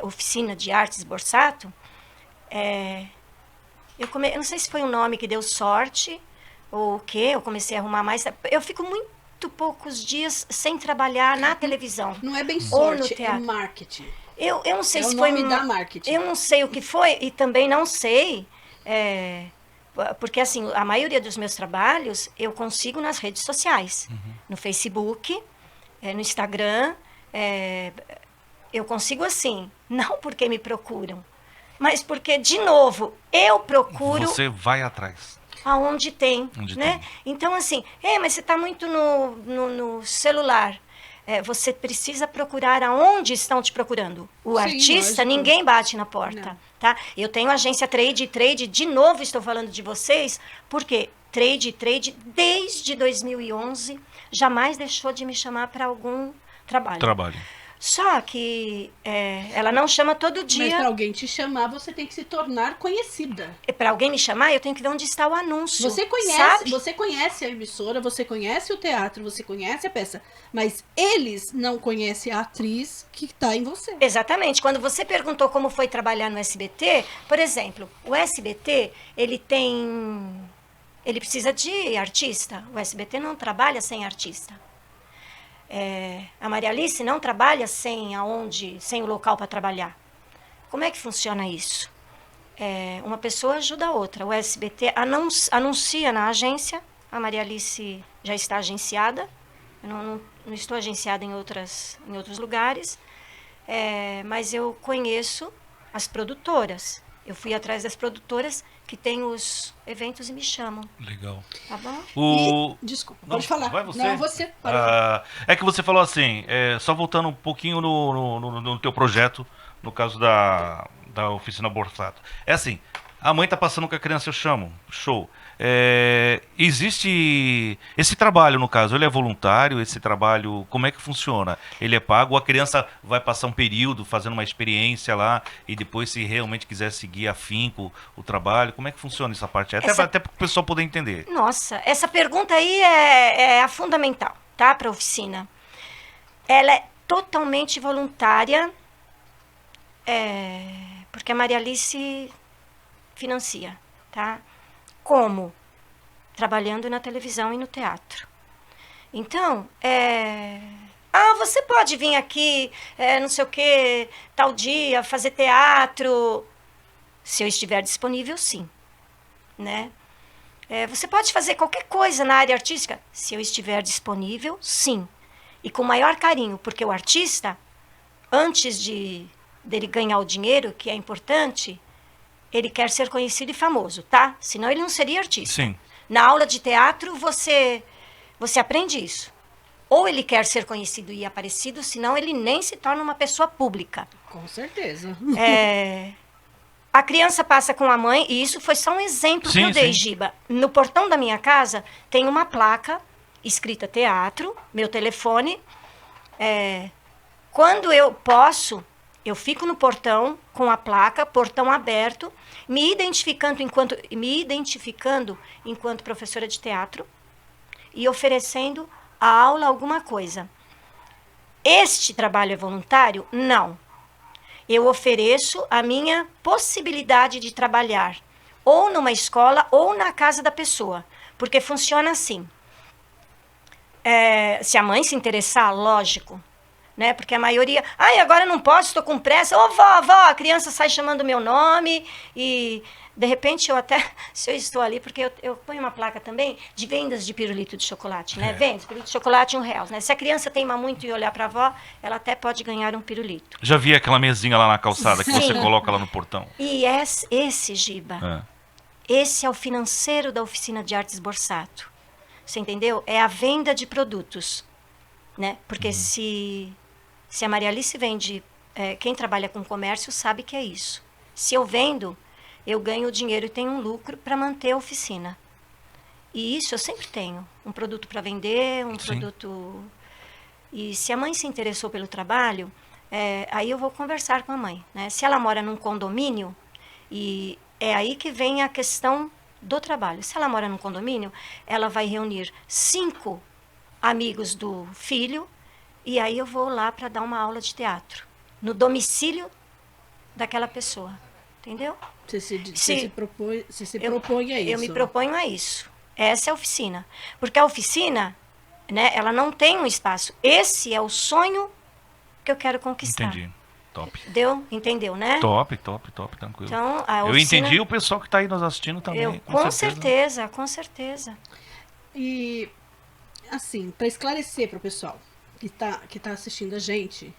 Oficina de Artes Borsato, eu não sei se foi um nome que deu sorte ou o quê, eu comecei a arrumar mais. Eu fico muito poucos dias sem trabalhar na televisão. Não é bem ou no sorte, é teatro. marketing. Eu não sei se o foi nome da marketing. Eu não sei o que foi e também não sei, porque assim, a maioria dos meus trabalhos eu consigo nas redes sociais, no Facebook, no Instagram, eu consigo assim, não porque me procuram, mas porque, de novo, eu procuro... Você vai atrás. Aonde tem, né? Tem. Então, assim, mas você está muito no celular. Você precisa procurar aonde estão te procurando. O artista, lógico. Ninguém bate na porta, tá? Eu tenho agência Trade, de novo estou falando de vocês, porque Trade, desde 2011, jamais deixou de me chamar para algum trabalho. Só que ela não chama todo dia. Mas para alguém te chamar, você tem que se tornar conhecida. Para alguém me chamar, eu tenho que ver onde está o anúncio. Você conhece a emissora, você conhece o teatro, você conhece a peça. Mas eles não conhecem a atriz que está em você. Exatamente. Quando você perguntou como foi trabalhar no SBT, por exemplo, o SBT, ele precisa de artista. O SBT não trabalha sem artista. A Maria Alice não trabalha sem o local para trabalhar. Como é que funciona isso? Uma pessoa ajuda a outra. O SBT anuncia na agência, a Maria Alice já está agenciada, eu não estou agenciada em outros lugares, mas eu conheço as produtoras. Eu fui atrás das produtoras que têm os eventos e me chamam. Legal. Tá bom? Desculpa, pode falar. Vai você? Não, você. É que você falou assim, só voltando um pouquinho no teu projeto, no caso da Oficina Borsato. É assim, a mãe tá passando com a criança, eu chamo, show. Existe esse trabalho, no caso, ele é voluntário, esse trabalho, como é que funciona? Ele é pago, a criança vai passar um período fazendo uma experiência lá e depois, se realmente quiser seguir afinco o trabalho, como é que funciona essa parte? Até para o pessoal poder entender. Nossa, essa pergunta aí é a fundamental, tá, para a oficina. Ela é totalmente voluntária, porque a Maria Alice financia, tá? Como? Trabalhando na televisão e no teatro. Então, você pode vir aqui, não sei o que, tal dia, fazer teatro. Se eu estiver disponível, sim. Né? Você pode fazer qualquer coisa na área artística? Se eu estiver disponível, sim. E com maior carinho, porque o artista, antes dele ganhar o dinheiro, que é importante, ele quer ser conhecido e famoso, tá? Senão ele não seria artista. Sim. Na aula de teatro, você aprende isso. Ou ele quer ser conhecido e aparecido, senão ele nem se torna uma pessoa pública. Com certeza. A criança passa com a mãe, e isso foi só um exemplo que eu dei, Giba. No portão da minha casa tem uma placa escrita teatro, meu telefone. Quando eu posso, eu fico no portão com a placa, portão aberto, me identificando enquanto professora de teatro e oferecendo a aula alguma coisa. Este trabalho é voluntário? Não. Eu ofereço a minha possibilidade de trabalhar ou numa escola ou na casa da pessoa, porque funciona assim. Se a mãe se interessar, lógico, né? Porque a maioria, agora não posso, estou com pressa. Ô, vó, a criança sai chamando meu nome e de repente se eu estou ali, porque eu ponho uma placa também de vendas de pirulito de chocolate, né? Vendas, pirulito de chocolate R$1, né? Se a criança teima muito e olhar para a avó, ela até pode ganhar um pirulito. Já vi aquela mesinha lá na calçada que você coloca lá no portão. E esse Giba, esse é o financeiro da oficina de artes Borsato. Você entendeu? É a venda de produtos, né? Porque se a Maria Alice vende, quem trabalha com comércio sabe que é isso. Se eu vendo, eu ganho dinheiro e tenho um lucro para manter a oficina. E isso eu sempre tenho. Um produto para vender, produto... E se a mãe se interessou pelo trabalho, aí eu vou conversar com a mãe, né? Se ela mora num condomínio, e é aí que vem a questão do trabalho. Se ela mora num condomínio, ela vai reunir 5 amigos do filho, e aí eu vou lá para dar uma aula de teatro, no domicílio daquela pessoa. Entendeu? Você se propõe a isso. Eu me proponho a isso. Essa é a oficina. Porque a oficina, né, ela não tem um espaço. Esse é o sonho que eu quero conquistar. Entendi. Top. Entendeu, né? Top, tranquilo. Então, a eu oficina, entendi, o pessoal que está aí nos assistindo também. Com certeza. E, assim, para esclarecer para o pessoal que tá assistindo a gente,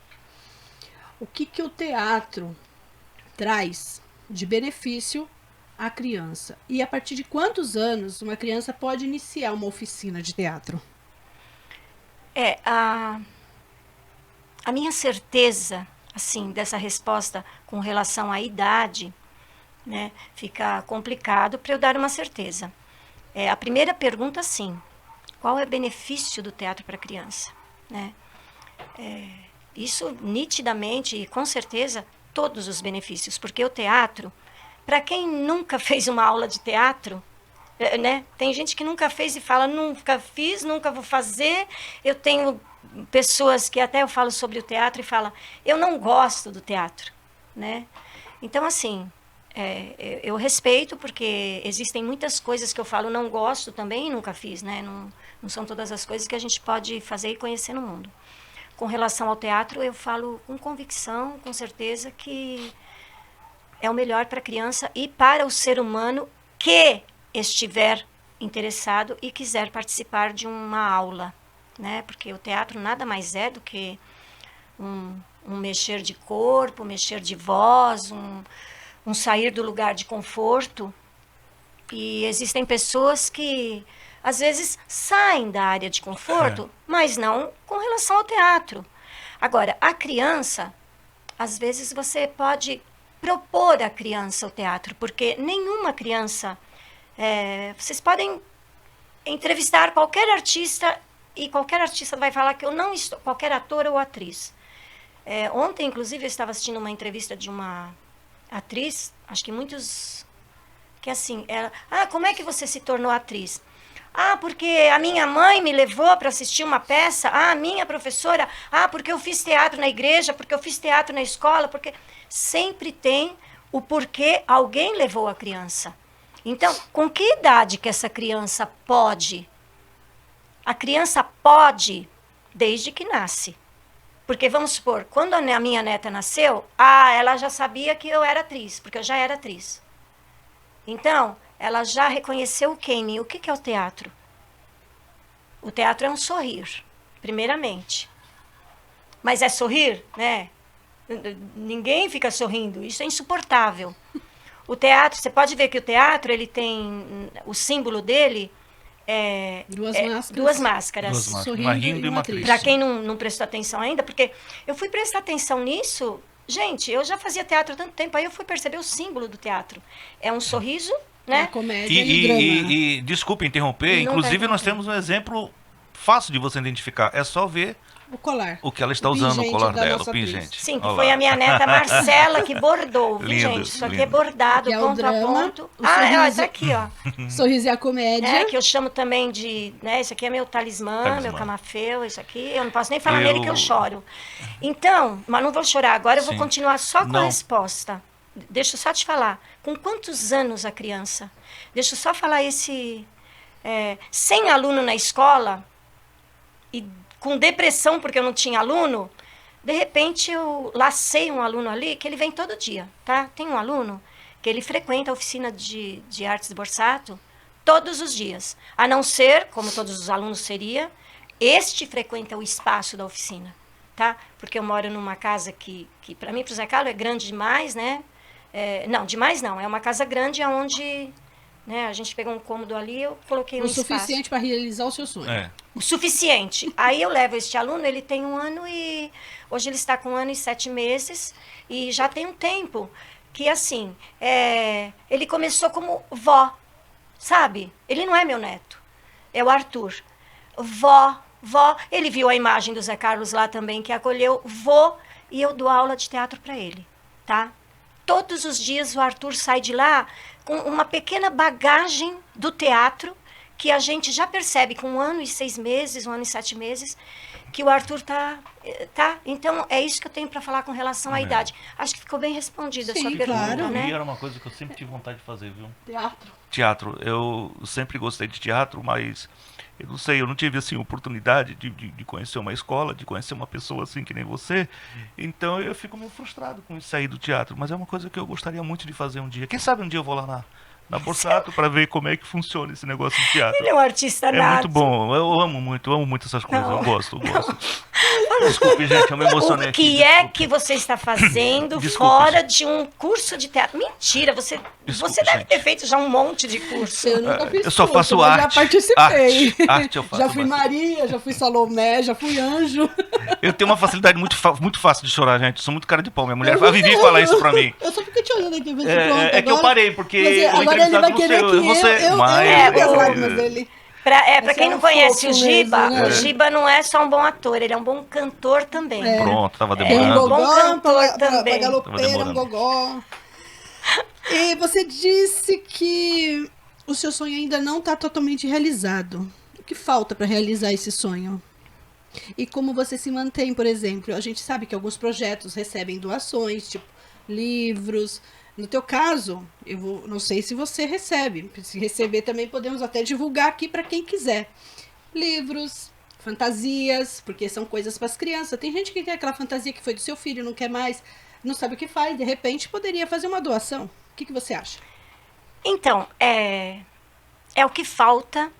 o que o teatro traz de benefício à criança? E a partir de quantos anos uma criança pode iniciar uma oficina de teatro? A minha certeza, assim, dessa resposta com relação à idade, né, fica complicado para eu dar uma certeza. A primeira pergunta, sim, qual é o benefício do teatro para a criança? Né? Isso nitidamente e com certeza todos os benefícios, porque o teatro, para quem nunca fez uma aula de teatro, né, tem gente que nunca fez e fala, nunca fiz, nunca vou fazer. Eu tenho pessoas que até eu falo sobre o teatro e falam, eu não gosto do teatro, né? Então, assim, eu respeito, porque existem muitas coisas que eu falo não gosto também e nunca fiz, né? Não são todas as coisas que a gente pode fazer e conhecer no mundo. Com relação ao teatro, eu falo com convicção, com certeza, que é o melhor para a criança e para o ser humano que estiver interessado e quiser participar de uma aula, né? Porque o teatro nada mais é do que um mexer de corpo, mexer de voz, um sair do lugar de conforto. E existem pessoas que às vezes saem da área de conforto, mas não com relação ao teatro. Agora, a criança, às vezes você pode propor à criança o teatro, porque nenhuma criança... vocês podem entrevistar qualquer artista e qualquer artista vai falar que eu não estou... Qualquer ator ou atriz. Ontem, inclusive, eu estava assistindo uma entrevista de uma atriz, acho que muitos... Que assim, ela... como é que você se tornou atriz? Porque a minha mãe me levou para assistir uma peça. A minha professora. Porque eu fiz teatro na igreja, porque eu fiz teatro na escola, porque... Sempre tem o porquê alguém levou a criança. Então, com que idade que essa criança pode? A criança pode desde que nasce. Porque, vamos supor, quando a minha neta nasceu, ela já sabia que eu era atriz, porque eu já era atriz. Então, ela já reconheceu o que em mim? O que é o teatro? O teatro é um sorrir, primeiramente. Mas é sorrir, né? Ninguém fica sorrindo, isso é insuportável. O teatro, você pode ver que o teatro, ele tem, o símbolo dele é Duas máscaras. duas máscaras. Duas máscaras, Sorrindo uma rindo e e uma uma triste. triste. Para quem não prestou atenção ainda, porque eu fui prestar atenção nisso, gente, eu já fazia teatro há tanto tempo, aí eu fui perceber o símbolo do teatro. É um sorriso, A né? comédia e, o drama. E desculpe interromper, Não inclusive tá nós temos um exemplo fácil de você identificar. É só ver O colar. o que ela está O usando no pingente colar da dela, nossa o pingente. Sim, que Olha foi lá. a minha neta Marcela que bordou, viu, Lindo, gente? Isso aqui lindo. é bordado, Que é o ponto a drama, ponto. o Ah, sorriso. tá aqui, ó. Sorriso e a comédia. É, que eu chamo também de, né, isso aqui é meu talismã, Talismã. meu camafeu, isso aqui, eu não posso nem falar Eu- nele que eu choro. Então, mas não vou chorar agora, eu vou Sim. continuar só com a Não. resposta. Deixa eu só te falar, com quantos anos a criança? Deixa eu só falar sem aluno na escola, e com depressão porque eu não tinha aluno, de repente eu lacei um aluno ali que ele vem todo dia, tá? Tem um aluno que ele frequenta a oficina de artes de Borsato todos os dias. A não ser, como todos os alunos seria, este frequenta o espaço da oficina, tá? Porque eu moro numa casa que para mim, para o Zé Carlos, é grande demais, né? Não, demais não. É uma casa grande onde, né, a gente pegou um cômodo ali, eu coloquei um O espaço. suficiente para realizar o seu sonho. É. O suficiente. Aí eu levo este aluno, ele tem 1 ano e... Hoje ele está com 1 ano e 7 meses. E já tem um tempo que, assim, ele começou como vó, sabe? Ele não é meu neto. É o Arthur. Vó. Ele viu a imagem do Zé Carlos lá também, que acolheu. Vô. E eu dou aula de teatro para ele, tá? Todos os dias o Arthur sai de lá com uma pequena bagagem do teatro, que a gente já percebe com 1 ano e 6 meses, 1 ano e 7 meses, que o Arthur tá. Então, é isso que eu tenho para falar com relação à idade. Acho que ficou bem respondida a Sim, sua pergunta, claro. né? E era uma coisa que eu sempre tive vontade de fazer, viu? Teatro. Teatro. Eu sempre gostei de teatro, mas eu não sei, eu não tive assim oportunidade de conhecer uma escola, de conhecer uma pessoa assim que nem você. Então eu fico meio frustrado com isso aí do teatro, mas é uma coisa que eu gostaria muito de fazer um dia. Quem sabe um dia eu vou lá na Borsato para ver como é que funciona esse negócio de teatro. Ele é um artista É nato. muito bom, eu amo muito essas coisas, Não. eu gosto. Desculpe, gente, eu me emocionei O aqui. que é desculpe. que você está fazendo Desculpe, fora de um curso de teatro? Mentira, você Desculpe, deve gente. ter feito já um monte de curso. Eu nunca fiz Eu só curso, faço mas arte. Já participei. Arte eu faço já fui bastante. Maria, já fui Salomé, já fui anjo. Eu tenho uma facilidade muito fácil de chorar, gente. Sou muito cara de pau. Minha mulher, a Vivi fala isso pra mim. Eu só fico te olhando aqui, ver se pronto. É que eu agora. parei, porque Mas, o agora ele entrevistado vai não querer sei, que você, eu mas- as lágrimas dele. Pra Você quem é não um conhece o fofo Giba, mesmo, né? o Giba não é só um bom ator, ele é um bom cantor também. É. Pronto, tava Tem um demorando. Bom gogó cantor pra também. galopeira, Tava um demorando. gogó. E você disse que o seu sonho ainda não está totalmente realizado. O que falta para realizar esse sonho? E como você se mantém, por exemplo? A gente sabe que alguns projetos recebem doações, tipo livros. No teu caso, não sei se você recebe. Se receber também podemos até divulgar aqui para quem quiser. Livros, fantasias, porque são coisas para as crianças. Tem gente que tem aquela fantasia que foi do seu filho, não quer mais, não sabe o que faz, de repente poderia fazer uma doação. O que você acha? Então, é o que falta,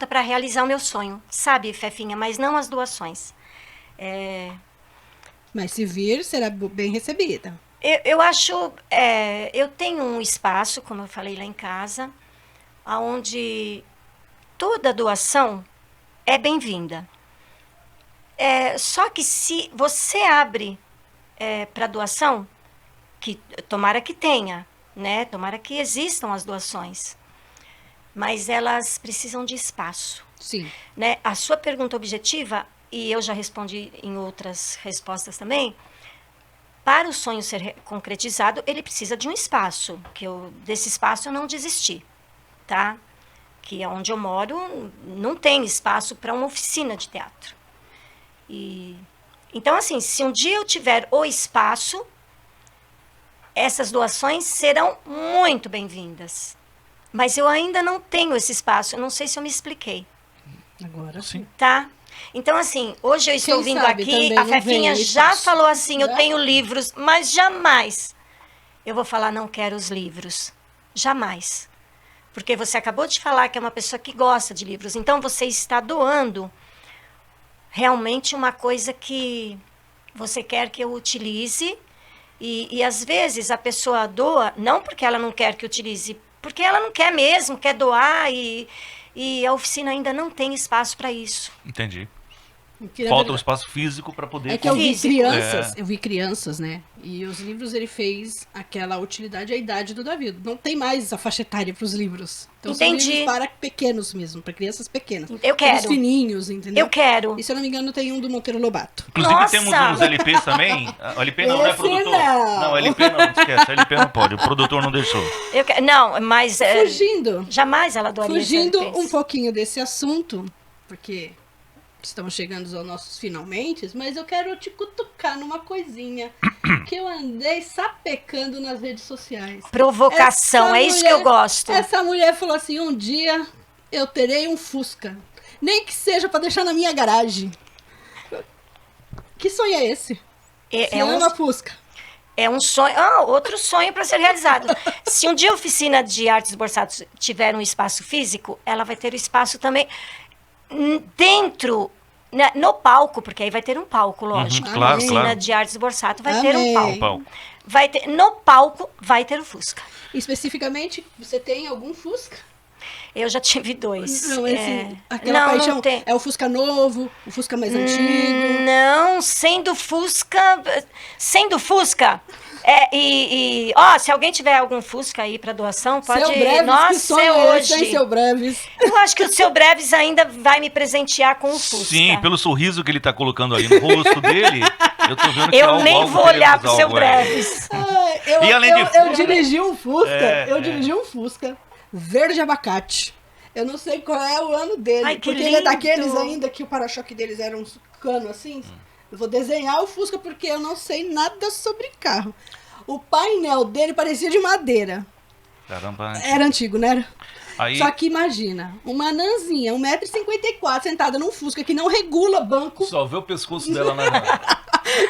para realizar o meu sonho, sabe, Fefinha? Mas não as doações. Mas se vir, será bem recebida. Eu acho, eu tenho um espaço, como eu falei lá em casa, onde toda doação é bem-vinda. Só que se você abre para doação, que tomara que tenha, né? Tomara que existam as doações, mas elas precisam de espaço. Sim. Né? A sua pergunta objetiva, e eu já respondi em outras respostas também, para o sonho ser concretizado, ele precisa de um espaço, desse espaço eu não desisti, tá? Que é onde eu moro, não tem espaço para uma oficina de teatro. Então, assim, se um dia eu tiver o espaço, essas doações serão muito bem-vindas. Mas eu ainda não tenho esse espaço, eu não sei se eu me expliquei, Agora sim. tá? Então, assim, hoje eu estou Quem vindo sabe aqui, também a não vem Fefinha o já espaço, falou assim, eu né? tenho livros, mas jamais eu vou falar não quero os livros. Jamais. Porque você acabou de falar que é uma pessoa que gosta de livros, então você está doando realmente uma coisa que você quer que eu utilize E às vezes a pessoa doa, não porque ela não quer que utilize, porque ela não quer mesmo, quer doar e a oficina ainda não tem espaço para isso. Entendi. Que, na Falta um verdade, espaço físico para poder... é que eu vi Físico. crianças, eu vi crianças, né? E os livros ele fez aquela utilidade à idade do Davi. Não tem mais a faixa etária para os livros. Então Entendi. são livros para pequenos mesmo, para crianças pequenas. Eu quero. Os fininhos, entendeu? Eu quero. E se eu não me engano tem um do Monteiro Lobato. Inclusive Nossa! temos uns LPs também. O LP não é Esse produtor. não. LP não, esquece. LP não pode, o produtor não deixou. Não, mas Fugindo. jamais ela doaria Fugindo LPs. um pouquinho desse assunto, porque estamos chegando aos nossos finalmente, mas eu quero te cutucar numa coisinha que eu andei sapecando nas redes sociais. Provocação, Essa é isso que eu gosto. Essa mulher falou assim, um dia eu terei um Fusca. Nem que seja pra deixar na minha garagem. Que sonho é esse? Você É um ama Fusca? É um sonho, outro sonho para ser realizado. Se um dia a oficina de artes borsados tiver um espaço físico, ela vai ter o espaço também dentro, né, no palco, porque aí vai ter um palco, lógico. claro, A oficina claro. de artes borsados vai ter um Amém. palco. Pau. Vai ter, no palco vai ter o Fusca. Especificamente, você tem algum Fusca? Eu já tive 2. Não, aquela não, paixão não tem. é o Fusca novo, o Fusca mais antigo. Não, sendo Fusca. Se alguém tiver algum Fusca aí para doação, pode. Seu Breves, que Nossa, sonho é esse, hein, hoje. seu Breves? Eu acho que o seu Breves ainda vai me presentear com o Fusca. Sim, pelo sorriso que ele tá colocando ali no rosto dele, eu tô vendo que Eu algo, nem algo vou queremos olhar pro seu algo aí. Breves. Ai, E além de eu Fusca- dirigi um Fusca, É. dirigi um Fusca verde abacate. Eu não sei qual é o ano dele, Ai, que porque ele é lindo. daqueles ainda que o para-choque deles era um cano assim. Eu vou desenhar o Fusca porque eu não sei nada sobre carro. O painel dele parecia de madeira. Caramba. Era antigo, né? Aí, Só que imagina, uma nanzinha, 1,54 m, sentada num Fusca que não regula banco, só vê o pescoço dela na...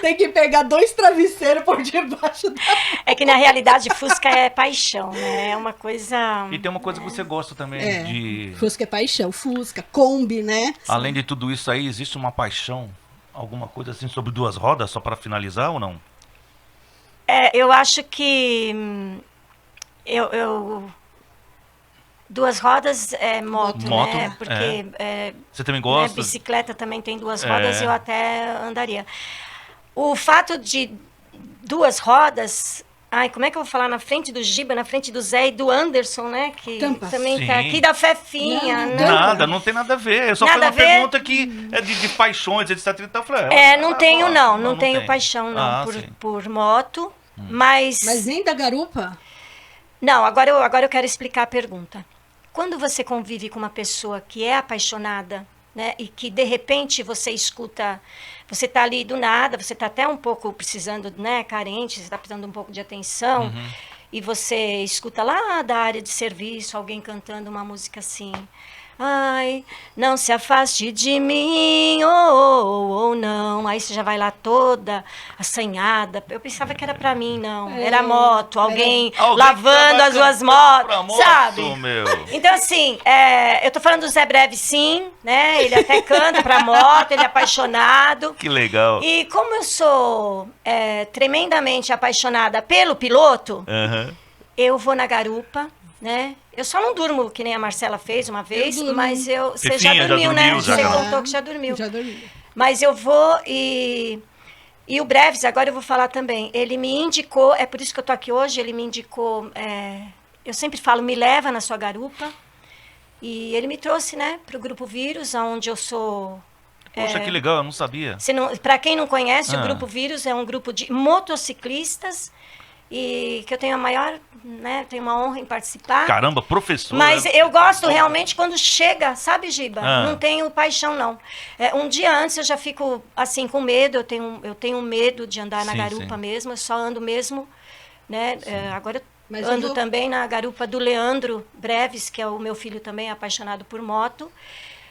tem que pegar 2 travesseiros por debaixo da... É que na realidade Fusca é paixão, né? É uma coisa. E tem uma coisa que você gosta também É, de... Fusca é paixão, Fusca, Kombi, né? Além de tudo isso aí, existe uma paixão, alguma coisa assim sobre 2 rodas, só para finalizar ou não? Eu acho que. Duas rodas é moto, Moto, né? Porque Você também né, gosta? bicicleta também tem 2 rodas É. e eu até andaria. O fato de 2 rodas. Ai, como é que eu vou falar? Na frente do Giba, na frente do Zé e do Anderson, né? Que Tampa. também tá Sim. aqui, da Fefinha. Não, né? Nada, não tem nada a ver. Só Nada foi a uma ver? pergunta que é de paixões, etc. E tal. Eu falei, Não tenho, gosto. não tenho tem. paixão, não, Ah, por, sim. por moto. Mas nem da garupa? não, agora eu quero explicar a pergunta. Quando você convive com uma pessoa que é apaixonada, né, e que de repente você escuta, você está ali do nada, você está até um pouco precisando, né, carente, você está precisando um pouco de atenção, e você escuta lá da área de serviço alguém cantando uma música assim. Ai, não se afaste de mim, ou não. Aí você já vai lá toda assanhada. Eu pensava que era pra mim, não. Era moto, alguém lavando as suas motos, sabe? Meu. Então, assim, eu tô falando do Zé Breve, sim, né? Ele até canta pra moto, ele é apaixonado. Que legal. E como eu sou tremendamente apaixonada pelo piloto, Aham. eu vou na garupa, né? Eu só não durmo, que nem a Marcela fez uma vez, durmo. mas você já Fefinha, já dormiu, né? dormiu, já, Você já. contou que já dormiu. Já dormi. Mas eu vou e o Breves, agora eu vou falar também, ele me indicou, é por isso que eu tô aqui hoje, ele me indicou, eu sempre falo, me leva na sua garupa, e ele me trouxe, né, pro Grupo Vírus, onde eu sou... Poxa, que legal, eu não sabia. Para quem não conhece, o Ah. Grupo Vírus é um grupo de motociclistas, e que eu tenho a maior, né, tenho uma honra em participar. Caramba, professor. Mas eu gosto realmente quando chega, sabe, Giba? Ah. Não tenho paixão, não. Um dia antes eu já fico, assim, com medo. Eu tenho medo de andar na Sim, garupa sim. mesmo. Eu só ando mesmo, né? Agora Mas eu ando andou- também na garupa do Leandro Breves, que é o meu filho também, apaixonado por moto.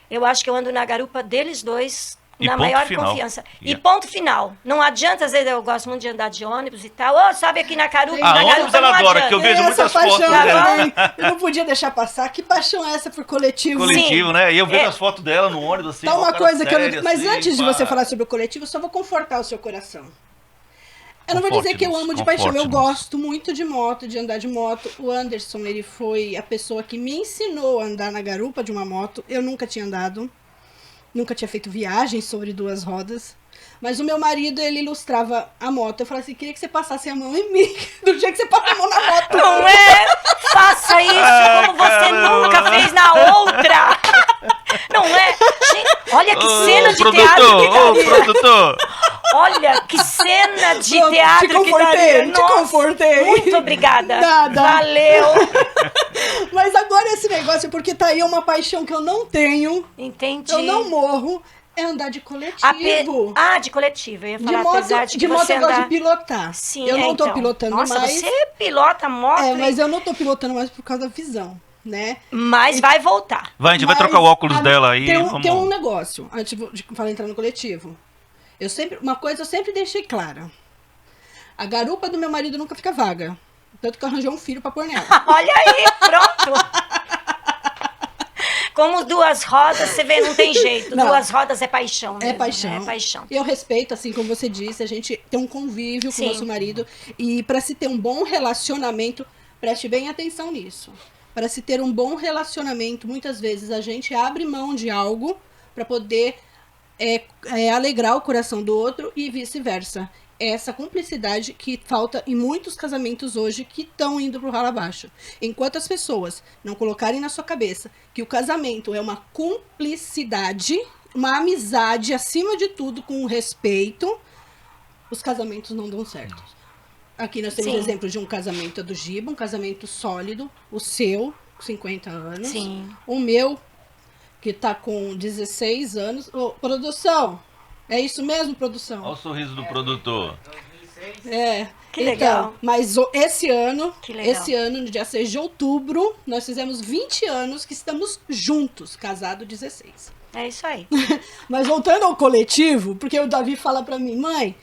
Eu acho que eu ando na garupa deles dois, E na ponto maior final. confiança. E Yeah. ponto final. Não adianta, às vezes eu gosto muito de andar de ônibus e tal. Ô, sobe aqui na garupa. Ah, na ônibus garupa ela não adora, adianta. que eu vejo Essa muitas paixão fotos dela. também, eu não podia deixar passar. Que paixão é essa por coletivo? Coletivo, Sim. né? E eu vejo É. as fotos dela no ônibus assim. Tá uma uma cara coisa que eu não... séria, Mas assim, antes de pá. você falar sobre o coletivo, eu só vou confortar o seu coração. Eu não vou dizer que eu amo de paixão, eu Conforte-nos. gosto muito de moto, de andar de moto. O Anderson, ele foi a pessoa que me ensinou a andar na garupa de uma moto. Eu nunca tinha andado, nunca tinha feito viagem sobre 2 rodas. Mas o meu marido, ele ilustrava a moto. Eu falava assim, queria que você passasse a mão em mim, do dia que você passa a mão na moto. Não é? Faça isso como você nunca fez na outra. Não é? Gente, olha que cena de teatro que Ô, daria. produtor! Olha que cena de Pronto, teatro te que daria. confortei, te confortei. Muito obrigada. Nada. Valeu. Mas agora esse negócio, porque tá aí uma paixão que eu não tenho, Entendi. eu não morro, é andar de coletivo. De coletivo. Eu ia De falar, moto, apesar de que de moto você eu gosto andar... de pilotar. Sim, eu não tô então. pilotando Nossa, mais. você pilota moto, Mas eu não tô pilotando mais por causa da visão, né? mas vai voltar. Vai, a gente vai Mas trocar o óculos dela aí. Tem um negócio, antes de falar entrar no coletivo. Uma coisa eu sempre deixei clara. A garupa do meu marido nunca fica vaga. Tanto que eu arranjei um filho pra pôr nela. Olha aí, pronto. Como 2 rodas, você vê, não tem jeito. Não. 2 rodas é paixão mesmo, É paixão. né? É paixão. Eu respeito, assim como você disse, a gente tem um convívio com Sim. o nosso marido. E para se ter um bom relacionamento, preste bem atenção nisso. Para se ter um bom relacionamento, muitas vezes a gente abre mão de algo para poder alegrar o coração do outro e vice-versa. Essa cumplicidade que falta em muitos casamentos hoje que estão indo pro ralo abaixo. Enquanto as pessoas não colocarem na sua cabeça que o casamento é uma cumplicidade, uma amizade acima de tudo, com respeito, os casamentos não dão certo. Aqui nós temos Sim. exemplo de um casamento do Giba, um casamento sólido, o seu, 50 anos. Sim. O meu, que tá com 16 anos. Ô, produção, é isso mesmo, produção? Olha o sorriso do produtor. É. Que legal. Mas esse ano, Que legal. no dia 6 de outubro, nós fizemos 20 anos que estamos juntos, casado 16. É isso aí. Mas voltando ao coletivo, porque o Davi fala pra mim, mãe,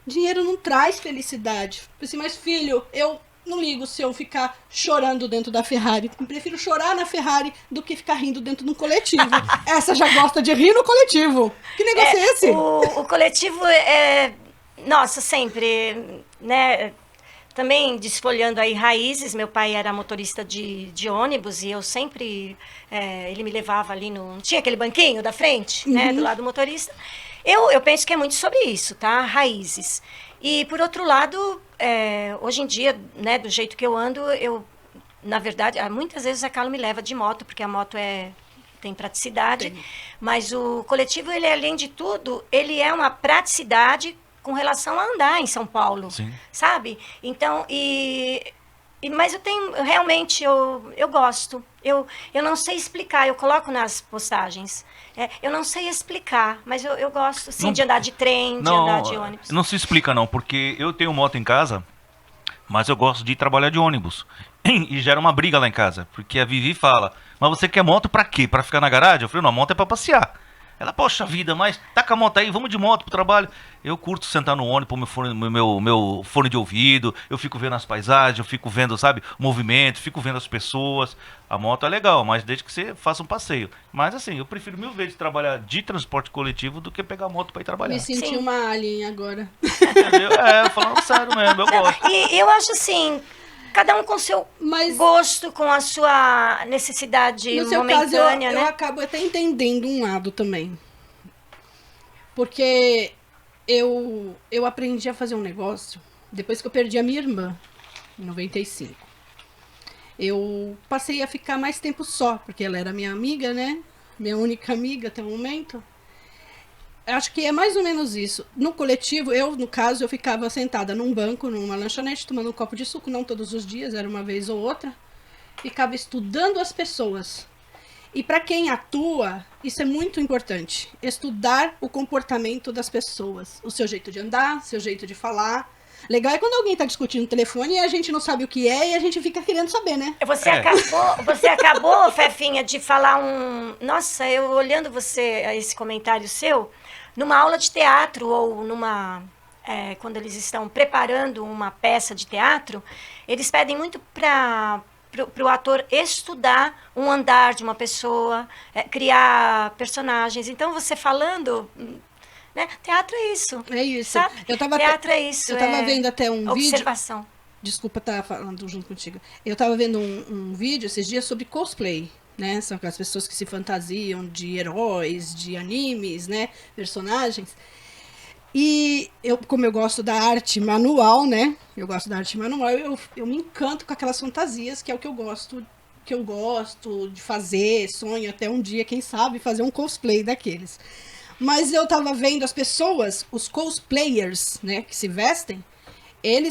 dinheiro não traz felicidade. Eu falei assim, mas filho, eu não ligo se eu ficar chorando dentro da Ferrari. Eu prefiro chorar na Ferrari do que ficar rindo dentro de um coletivo. Essa já gosta de rir no coletivo. Que negócio é esse? O coletivo nossa, sempre, né? Também desfolhando aí raízes, meu pai era motorista de ônibus e eu sempre, ele me levava ali no... Tinha aquele banquinho da frente, né, do lado do motorista. Eu penso que é muito sobre isso, tá? Raízes. E, por outro lado, hoje em dia, né, do jeito que eu ando, na verdade, muitas vezes a Carla me leva de moto, porque a moto tem praticidade, mas o coletivo, ele, além de tudo, ele é uma praticidade com relação a andar em São Paulo, Sim. sabe? Então, mas realmente, eu gosto. Eu não sei explicar, eu coloco nas postagens. Eu não sei explicar, mas eu gosto, sim, de andar de trem, de andar de ônibus. Não se explica não, porque eu tenho moto em casa, mas eu gosto de trabalhar de ônibus. E gera uma briga lá em casa, porque a Vivi fala, mas você quer moto pra quê? Pra ficar na garagem? Eu falei, não, a moto é pra passear. Ela, poxa vida, mas taca a moto aí, vamos de moto pro trabalho. Eu curto sentar no ônibus, pôr meu fone de ouvido, eu fico vendo as paisagens, eu fico vendo, sabe, o movimento, fico vendo as pessoas. A moto é legal, mas desde que você faça um passeio. Mas assim, eu prefiro 1000 vezes trabalhar de transporte coletivo do que pegar a moto pra ir trabalhar. Me senti Sim. uma alien agora. Entendeu? Falando sério mesmo, eu gosto. E eu acho assim, cada um com seu Mas gosto, com a sua necessidade no seu caso, momentânea, eu né? acabo até entendendo um lado também. Porque eu aprendi a fazer um negócio depois que eu perdi a minha irmã, em 95. Eu passei a ficar mais tempo só, porque ela era minha amiga, né? Minha única amiga até o momento. Acho que é mais ou menos isso. No coletivo, no caso, eu ficava sentada num banco, numa lanchonete, tomando um copo de suco, não todos os dias, era uma vez ou outra. Ficava estudando as pessoas. E para quem atua, isso é muito importante. Estudar o comportamento das pessoas. O seu jeito de andar, seu jeito de falar. Legal é quando alguém está discutindo no telefone e a gente não sabe o que é e a gente fica querendo saber, né? Você acabou, Fefinha, de falar Nossa, eu olhando esse comentário seu, numa aula de teatro ou quando eles estão preparando uma peça de teatro, eles pedem muito para o ator estudar um andar de uma pessoa, criar personagens. Então, você falando, né? Teatro é isso. É isso. Sabe? Teatro é isso. Eu tava vendo até um vídeo. Observação. Desculpa estar falando junto contigo. Eu tava vendo um vídeo esses dias sobre cosplay, né? São aquelas pessoas que se fantasiam de heróis, de animes, né? Personagens. E eu, como eu gosto da arte manual, né? Eu me encanto com aquelas fantasias, que é o que eu gosto de fazer, sonho até um dia, quem sabe, fazer um cosplay daqueles. Mas eu tava vendo as pessoas, os cosplayers, né, que se vestem,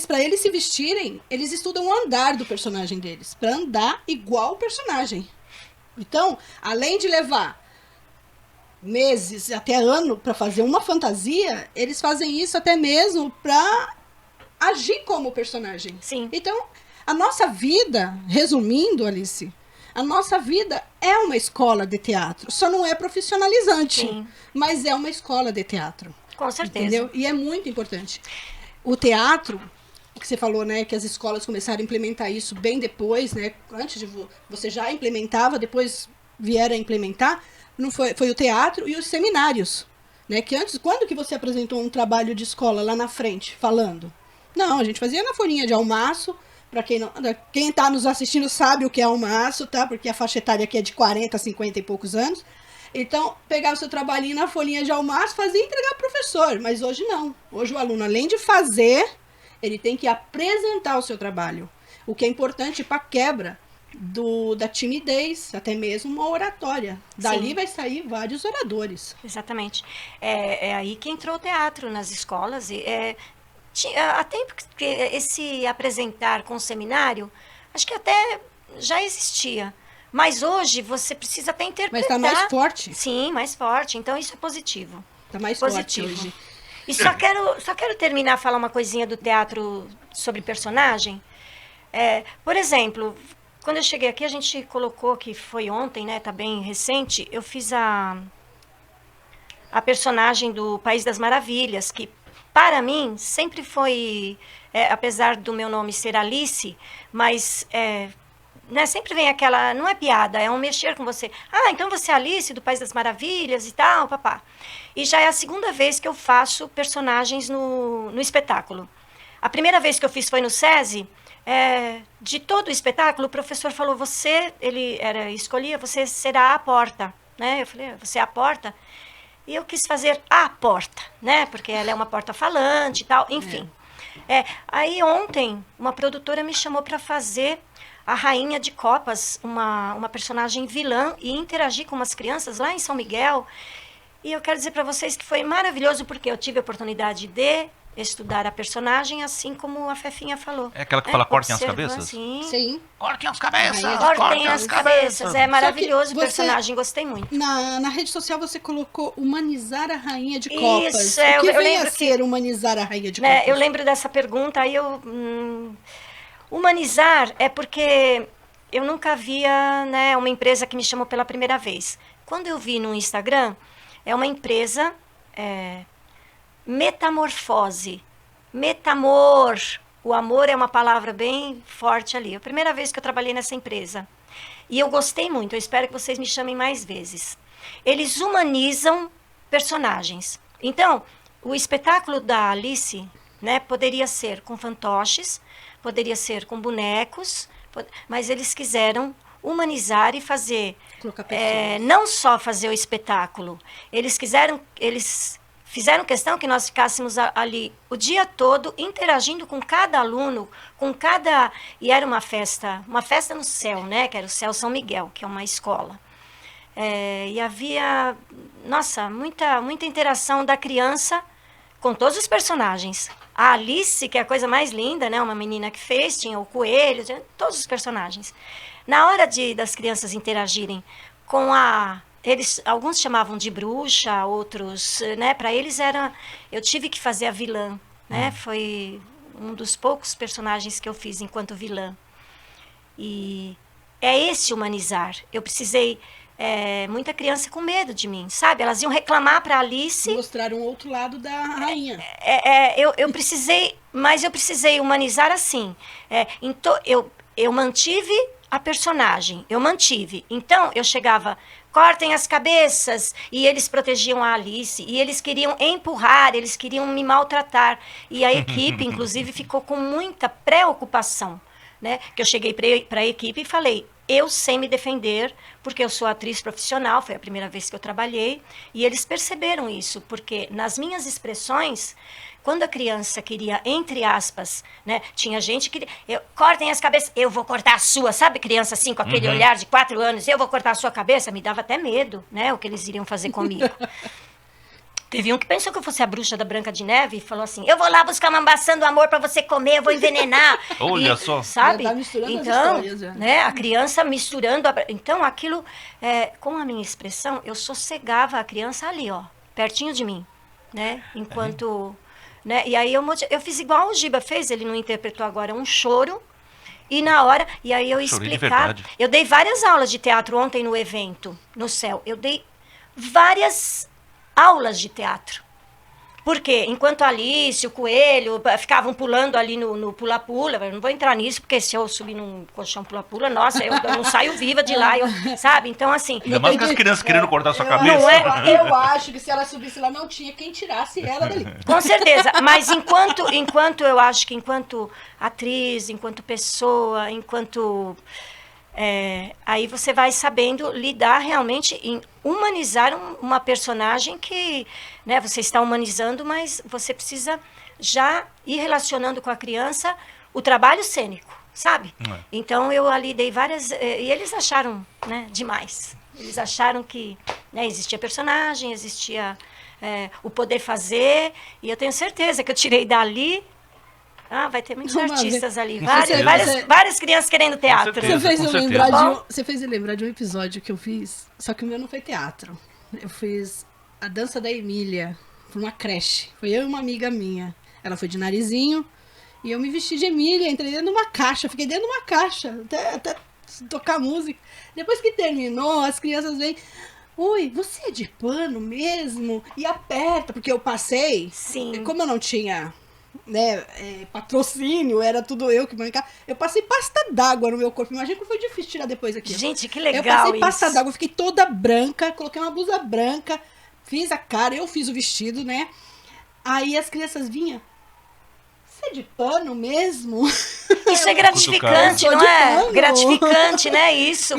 para eles se vestirem, eles estudam o andar do personagem deles, para andar igual o personagem. Então, além de levar meses, até ano, para fazer uma fantasia, eles fazem isso até mesmo para agir como personagem. Sim. Então, a nossa vida, resumindo, Alice, a nossa vida é uma escola de teatro. Só não é profissionalizante, Sim. mas é uma escola de teatro. Com certeza. Entendeu? E é muito importante. O teatro, o que você falou, né, que as escolas começaram a implementar isso bem depois, né, antes de você já implementava, depois vieram a implementar, não foi o teatro e os seminários, né, que antes, quando que você apresentou um trabalho de escola lá na frente, falando? Não, a gente fazia na folhinha de almaço. Para quem está nos assistindo sabe o que é almaço, tá? Porque a faixa etária aqui é de 40, 50 e poucos anos. Então, pegava o seu trabalhinho na folhinha de almaço, fazia e entregar para o professor. Mas hoje não. Hoje o aluno, além de fazer, ele tem que apresentar o seu trabalho. O que é importante para a quebra da timidez, até mesmo uma oratória. Dali Sim. vai sair vários oradores. Exatamente. É aí que entrou o teatro nas escolas. Há tempo que esse apresentar com o seminário, acho que até já existia. Mas hoje você precisa até interpretar. Mas está mais forte. Sim, mais forte. Então isso é positivo. Está mais Positivo. forte hoje. E só quero terminar falar uma coisinha do teatro sobre personagem. Por exemplo, quando eu cheguei aqui, a gente colocou, que foi ontem, né? Tá bem recente, eu fiz a personagem do País das Maravilhas, que para mim sempre foi, apesar do meu nome ser Alice, mas né, sempre vem aquela, não é piada, é um mexer com você. Ah, então você é Alice do País das Maravilhas e tal, papá. E já é a segunda vez que eu faço personagens no espetáculo. A primeira vez que eu fiz foi no SESI. De todo o espetáculo, o professor falou, escolhia, você será a porta. Né? Eu falei, você é a porta? E eu quis fazer a porta, né? Porque ela é uma porta falante e tal, enfim. Aí ontem, uma produtora me chamou para fazer a Rainha de Copas, uma personagem vilã, e interagir com umas crianças lá em São Miguel. E eu quero dizer para vocês que foi maravilhoso, porque eu tive a oportunidade de estudar a personagem, assim como a Fefinha falou. É aquela que fala cortem as cabeças? Sim. Cortem as cabeças! Cortem as cabeças. É maravilhoso o você, personagem, gostei muito. Na rede social você colocou humanizar a Rainha de Copas. Isso, o que vem a ser humanizar a Rainha de Copas? Eu lembro dessa pergunta, aí humanizar é porque eu nunca havia, né, uma empresa que me chamou pela primeira vez. Quando eu vi no Instagram, é uma empresa... Metamorfose. O amor é uma palavra bem forte ali. É a primeira vez que eu trabalhei nessa empresa. E eu gostei muito, eu espero que vocês me chamem mais vezes. Eles humanizam personagens. Então, o espetáculo da Alice, né, poderia ser com fantoches, poderia ser com bonecos, mas eles quiseram humanizar e fazer... não só fazer o espetáculo. Eles fizeram questão que nós ficássemos ali o dia todo interagindo com cada aluno, e era uma festa no céu, né? Que era o Céu São Miguel, que é uma escola. E havia, nossa, muita interação da criança com todos os personagens. A Alice, que é a coisa mais linda, né? Uma menina que fez, tinha o coelho, tinha todos os personagens. Na hora das crianças interagirem com alguns chamavam de bruxa, outros, né? Para eles eu tive que fazer a vilã, né? Foi um dos poucos personagens que eu fiz enquanto vilã. E é esse humanizar. Eu precisei muita criança com medo de mim, sabe? Elas iam reclamar para Alice. Mostrar um outro lado da rainha. Eu precisei humanizar assim. Eu mantive a personagem, eu mantive. Então, eu chegava, cortem as cabeças, e eles protegiam a Alice, e eles queriam empurrar, eles queriam me maltratar. E a equipe, inclusive, ficou com muita preocupação, né? Que eu cheguei para a equipe e falei, eu sei me defender, porque eu sou atriz profissional, foi a primeira vez que eu trabalhei, e eles perceberam isso, porque nas minhas expressões, quando a criança queria, entre aspas, né, tinha gente que... cortem as cabeças, eu vou cortar a sua, sabe criança assim, com aquele olhar de 4 anos, eu vou cortar a sua cabeça, me dava até medo, né, o que eles iriam fazer comigo. Teve um que pensou que eu fosse a bruxa da Branca de Neve e falou assim, eu vou lá buscar uma maçã do amor para você comer, eu vou envenenar. Olha só. Sabe? Já tá misturando as Então, histórias, já. né, a criança misturando... Então, aquilo, com a minha expressão, eu sossegava a criança ali, ó, pertinho de mim, né, enquanto... Né, e aí eu fiz igual o Giba fez, ele não interpretou agora um choro, e na hora, e aí eu Chorei de explicava... verdade. Eu dei várias aulas de teatro ontem no evento, no Céu, eu dei várias aulas de teatro. Por quê? Enquanto a Alice, o Coelho, ficavam pulando ali no pula-pula, eu não vou entrar nisso, porque se eu subir num colchão pula-pula, nossa, eu não saio viva de lá, sabe? Então, assim... Ainda mais com as crianças querendo cortar sua cabeça. Não é? Eu acho que se ela subisse lá, não tinha quem tirasse ela dali. Com certeza, mas enquanto eu acho que enquanto atriz, enquanto pessoa, enquanto... aí você vai sabendo lidar realmente em humanizar uma personagem que, né, você está humanizando, mas você precisa já ir relacionando com a criança o trabalho cênico, sabe? Então eu ali dei várias... e eles acharam, né, demais. Eles acharam que, né, existia personagem, existia o poder fazer, e eu tenho certeza que eu tirei dali... vai ter muitos artistas ali. Várias crianças querendo teatro. certeza. Você fez eu lembrar de um episódio que eu fiz, só que o meu não foi teatro. Eu fiz a dança da Emília para uma creche. Foi eu e uma amiga minha. Ela foi de narizinho e eu me vesti de Emília, entrei dentro de uma caixa. Fiquei dentro de uma caixa até tocar música. Depois que terminou, as crianças vêm... Oi, você é de pano mesmo? E aperta, porque eu passei... Sim. Como eu não tinha... né, patrocínio, era tudo eu que bancava. Eu passei pasta d'água no meu corpo. Imagina como foi difícil tirar depois aqui. Gente, que legal. Eu passei pasta isso. d'água, fiquei toda branca, coloquei uma blusa branca, fiz a cara, eu fiz o vestido, né? Aí as crianças vinham. Você é de pano mesmo? Isso é gratificante, Eu sou não de é? pano. Gratificante, né? Isso.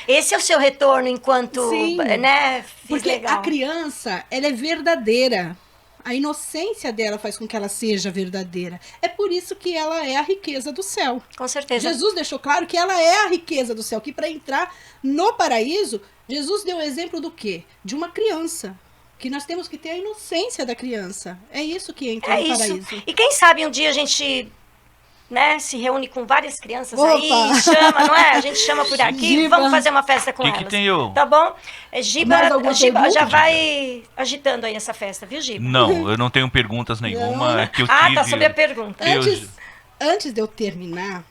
Esse é o seu retorno enquanto, Sim, né? Fiz porque legal. a criança, ela é verdadeira. A inocência dela faz com que ela seja verdadeira. É por isso que ela é a riqueza do céu. Com certeza. Jesus deixou claro que ela é a riqueza do céu, que para entrar no paraíso, Jesus deu o exemplo do quê? De uma criança. Que nós temos que ter a inocência da criança. É isso que entra no paraíso. E quem sabe um dia a gente, né, se reúne com várias crianças Opa! aí, chama, não é? A gente chama por aqui, Giba. vamos fazer uma festa com elas. Que tem eu? Tá bom? Giba, Mais alguma Giba pergunta, já vai agitando aí essa festa, viu, Giba? Não, eu não tenho perguntas nenhuma. É que eu tive... Tá sobre a pergunta. Eu- Antes de eu terminar,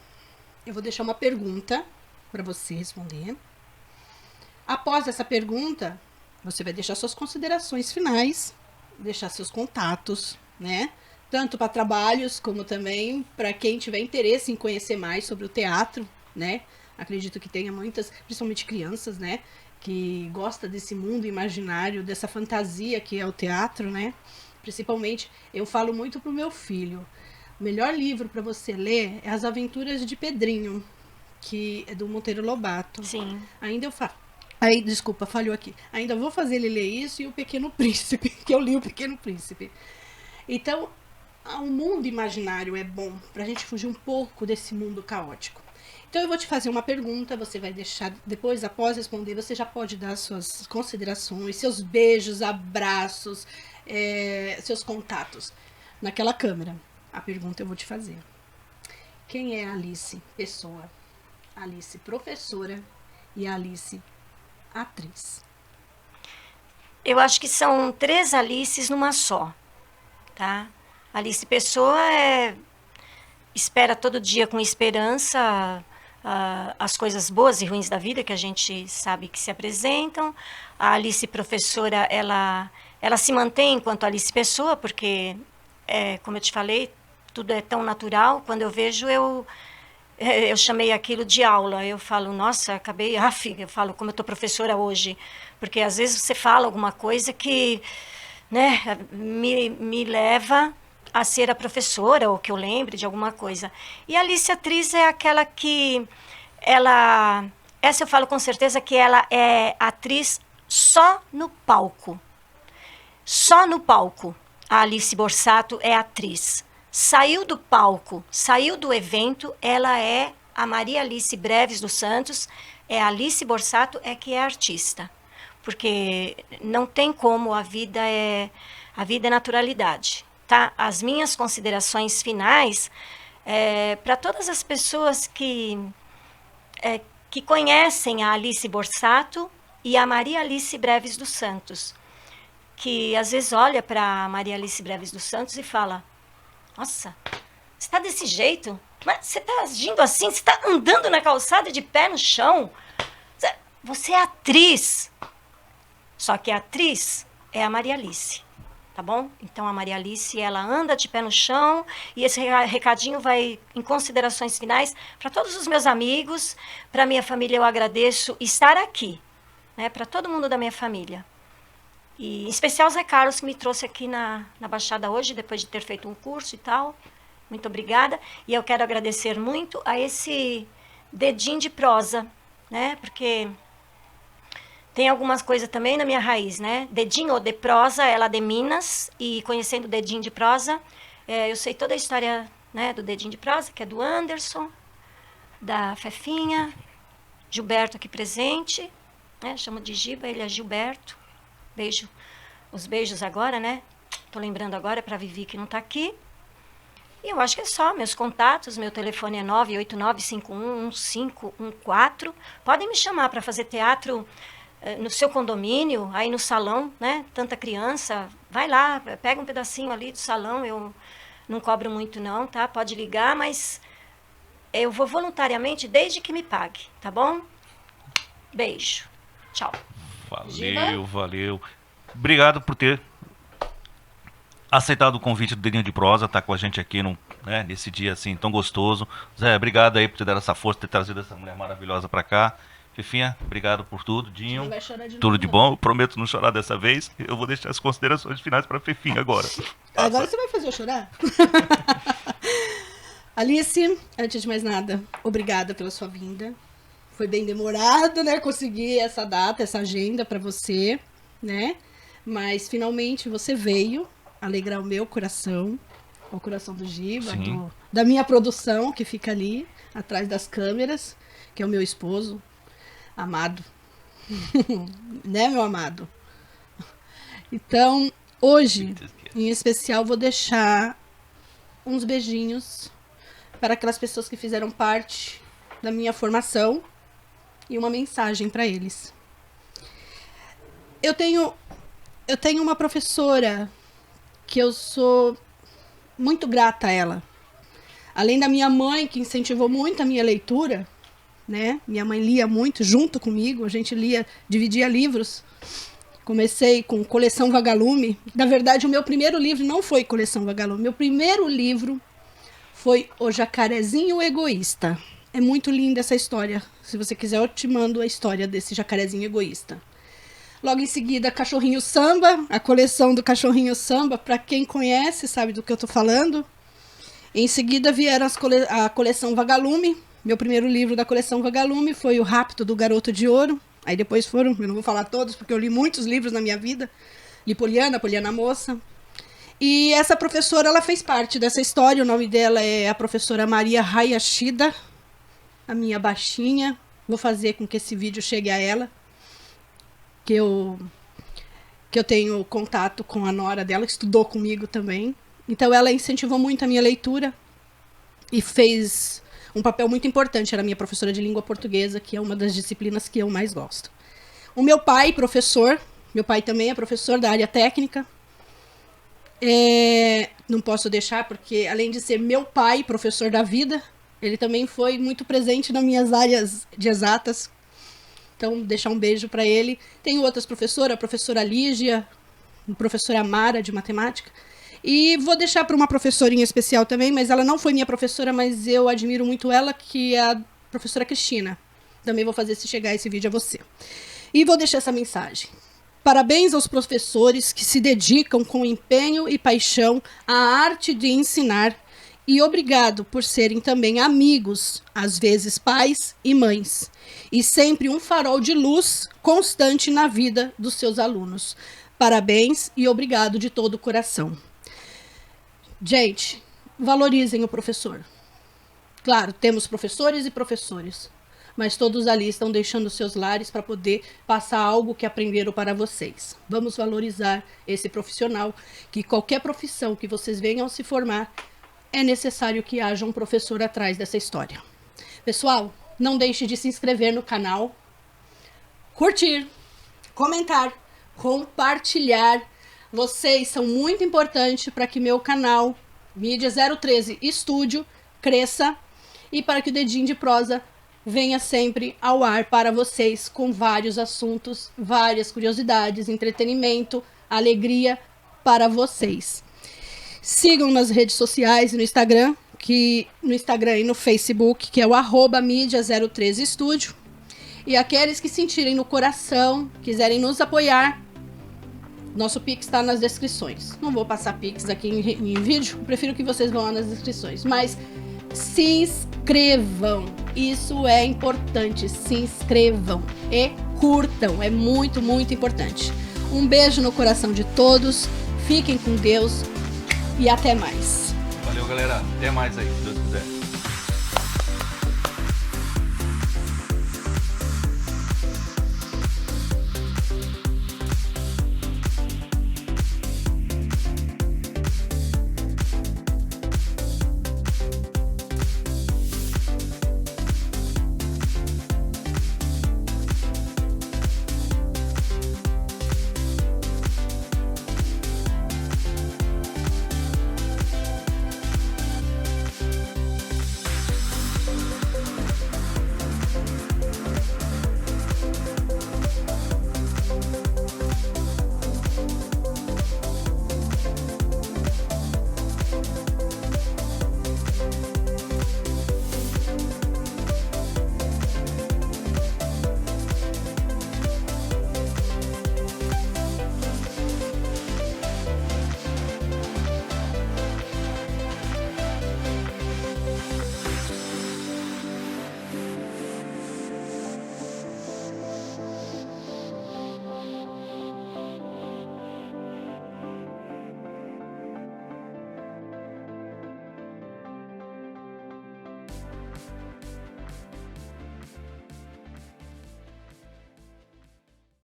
eu vou deixar uma pergunta para você responder. Após essa pergunta, você vai deixar suas considerações finais, deixar seus contatos, né? Tanto para trabalhos, como também para quem tiver interesse em conhecer mais sobre o teatro, né? Acredito que tenha muitas, principalmente crianças, né? Que gosta desse mundo imaginário, dessa fantasia que é o teatro, né? Principalmente, eu falo muito pro meu filho. O melhor livro para você ler é As Aventuras de Pedrinho, que é do Monteiro Lobato. Sim. Ainda eu falo. Aí, desculpa, falhou aqui. Ainda vou fazer ele ler isso e o Pequeno Príncipe, que eu li o Pequeno Príncipe. Então, o mundo imaginário é bom pra gente fugir um pouco desse mundo caótico. Então, eu vou te fazer uma pergunta, você vai deixar, depois, após responder, você já pode dar suas considerações, seus beijos, abraços, seus contatos naquela câmera. A pergunta eu vou te fazer. Quem é a Alice, pessoa? A Alice, professora, e a Alice, atriz. Eu acho que são 3 Alices numa só, tá? Alice Pessoa espera todo dia com esperança as coisas boas e ruins da vida que a gente sabe que se apresentam. A Alice Professora, ela se mantém enquanto Alice Pessoa, porque, como eu te falei, tudo é tão natural. Quando eu vejo, eu eu chamei aquilo de aula. Eu falo, nossa, acabei, eu falo como eu estou professora hoje, porque às vezes você fala alguma coisa que, né, me leva a ser a professora, ou que eu lembre de alguma coisa. E a Alice atriz é aquela que essa eu falo com certeza que ela é atriz só no palco. Só no palco. A Alice Borsato é atriz. Saiu do palco, saiu do evento, ela é a Maria Alice Breves dos Santos, é a Alice Borsato é que é artista. Porque não tem como, a vida é naturalidade. Tá? As minhas considerações finais para todas as pessoas que conhecem a Alice Borsato e a Maria Alice Breves dos Santos, que às vezes olha para a Maria Alice Breves dos Santos e fala, nossa, você está desse jeito? Mas você está agindo assim? Você está andando na calçada de pé no chão? Você é atriz. Só que a atriz é a Maria Alice, tá bom? Então a Maria Alice, ela anda de pé no chão, e esse recadinho vai em considerações finais para todos os meus amigos, para minha família eu agradeço estar aqui, né? Para todo mundo da minha família. E em especial o Zé Carlos, que me trouxe aqui na Baixada hoje, depois de ter feito um curso e tal. Muito obrigada. E eu quero agradecer muito a esse dedinho de prosa, né? Porque tem algumas coisas também na minha raiz, né? Dedinho de prosa, ela de Minas, e conhecendo o dedinho de prosa, eu sei toda a história, né, do dedinho de prosa, que é do Anderson, da Fefinha, Gilberto aqui presente, né? Chamo de Giba, ele é Gilberto. Beijo, os beijos agora, né? Tô lembrando agora para a Vivi que não tá aqui. E eu acho que é só, meus contatos, meu telefone é 989511514. Podem me chamar para fazer teatro no seu condomínio, aí no salão, né? Tanta criança, vai lá, pega um pedacinho ali do salão, eu não cobro muito não, tá? Pode ligar, mas eu vou voluntariamente desde que me pague, tá bom? Beijo. Tchau. Valeu, valeu. Obrigado por ter aceitado o convite do Dedinho de Prosa, tá com a gente aqui nesse dia assim tão gostoso. Zé, obrigado aí por ter dado essa força, ter trazido essa mulher maravilhosa pra cá. Fifinha, obrigado por tudo. Dinho, tudo de bom. Eu prometo não chorar dessa vez. Eu vou deixar as considerações finais pra Fifinha agora. Agora você vai fazer eu chorar? Alice, antes de mais nada, obrigada pela sua vinda. Foi bem demorado, né? Conseguir essa data, essa agenda pra você, né? Mas finalmente você veio alegrar o meu coração, o coração do Giba, da minha produção, que fica ali, atrás das câmeras, que é o meu esposo, amado. Né, meu amado? Então, hoje, em especial, vou deixar uns beijinhos para aquelas pessoas que fizeram parte da minha formação e uma mensagem para eles. Eu tenho uma professora que eu sou muito grata a ela. Além da minha mãe, que incentivou muito a minha leitura, né? Minha mãe lia muito junto comigo, a gente lia, dividia livros. Comecei com Coleção Vagalume. Na verdade, o meu primeiro livro não foi Coleção Vagalume. Meu primeiro livro foi O Jacarezinho Egoísta. É muito linda essa história. Se você quiser, eu te mando a história desse jacarezinho egoísta. Logo em seguida, Cachorrinho Samba, a coleção do Cachorrinho Samba, para quem conhece, sabe do que eu tô falando. Em seguida vieram a coleção Vagalume. Meu primeiro livro da coleção Vagalume foi O Rapto do Garoto de Ouro. Aí depois foram, eu não vou falar todos, porque eu li muitos livros na minha vida. Li Poliana, Poliana Moça. E essa professora, ela fez parte dessa história. O nome dela é a professora Maria Hayashida, a minha baixinha. Vou fazer com que esse vídeo chegue a ela. Que eu tenho contato com a nora dela, que estudou comigo também. Então ela incentivou muito a minha leitura e fez um papel muito importante. Era minha professora de língua portuguesa, que é uma das disciplinas que eu mais gosto. O meu pai, professor, meu pai também é professor da área técnica. Não posso deixar, porque além de ser meu pai, professor da vida, ele também foi muito presente nas minhas áreas de exatas. Então, deixar um beijo para ele. Tenho outras professoras, a professora Lígia, a professora Mara, de matemática. E vou deixar para uma professora em especial também, mas ela não foi minha professora, mas eu admiro muito ela, que é a professora Cristina. Também vou fazer chegar esse vídeo a você. E vou deixar essa mensagem. Parabéns aos professores que se dedicam com empenho e paixão à arte de ensinar e obrigado por serem também amigos, às vezes pais e mães, e sempre um farol de luz constante na vida dos seus alunos. Parabéns e obrigado de todo o coração. Gente, valorizem o professor. Claro, temos professores e professores, mas todos ali estão deixando seus lares para poder passar algo que aprenderam para vocês. Vamos valorizar esse profissional, que qualquer profissão que vocês venham se formar, é necessário que haja um professor atrás dessa história. Pessoal, não deixe de se inscrever no canal, curtir, comentar, compartilhar. Vocês são muito importantes para que meu canal, Mídia 013 Estúdio, cresça e para que o Dedinho de Prosa venha sempre ao ar para vocês com vários assuntos, várias curiosidades, entretenimento, alegria para vocês. Sigam nas redes sociais, no Instagram e no Facebook, que é o @mídia 013 Estúdio. E aqueles que sentirem no coração, quiserem nos apoiar, nosso Pix está nas descrições. Não vou passar Pix aqui em vídeo, prefiro que vocês vão lá nas descrições. Mas se inscrevam, isso é importante, se inscrevam e curtam, é muito, muito importante. Um beijo no coração de todos, fiquem com Deus e até mais. Valeu, galera. Até mais aí.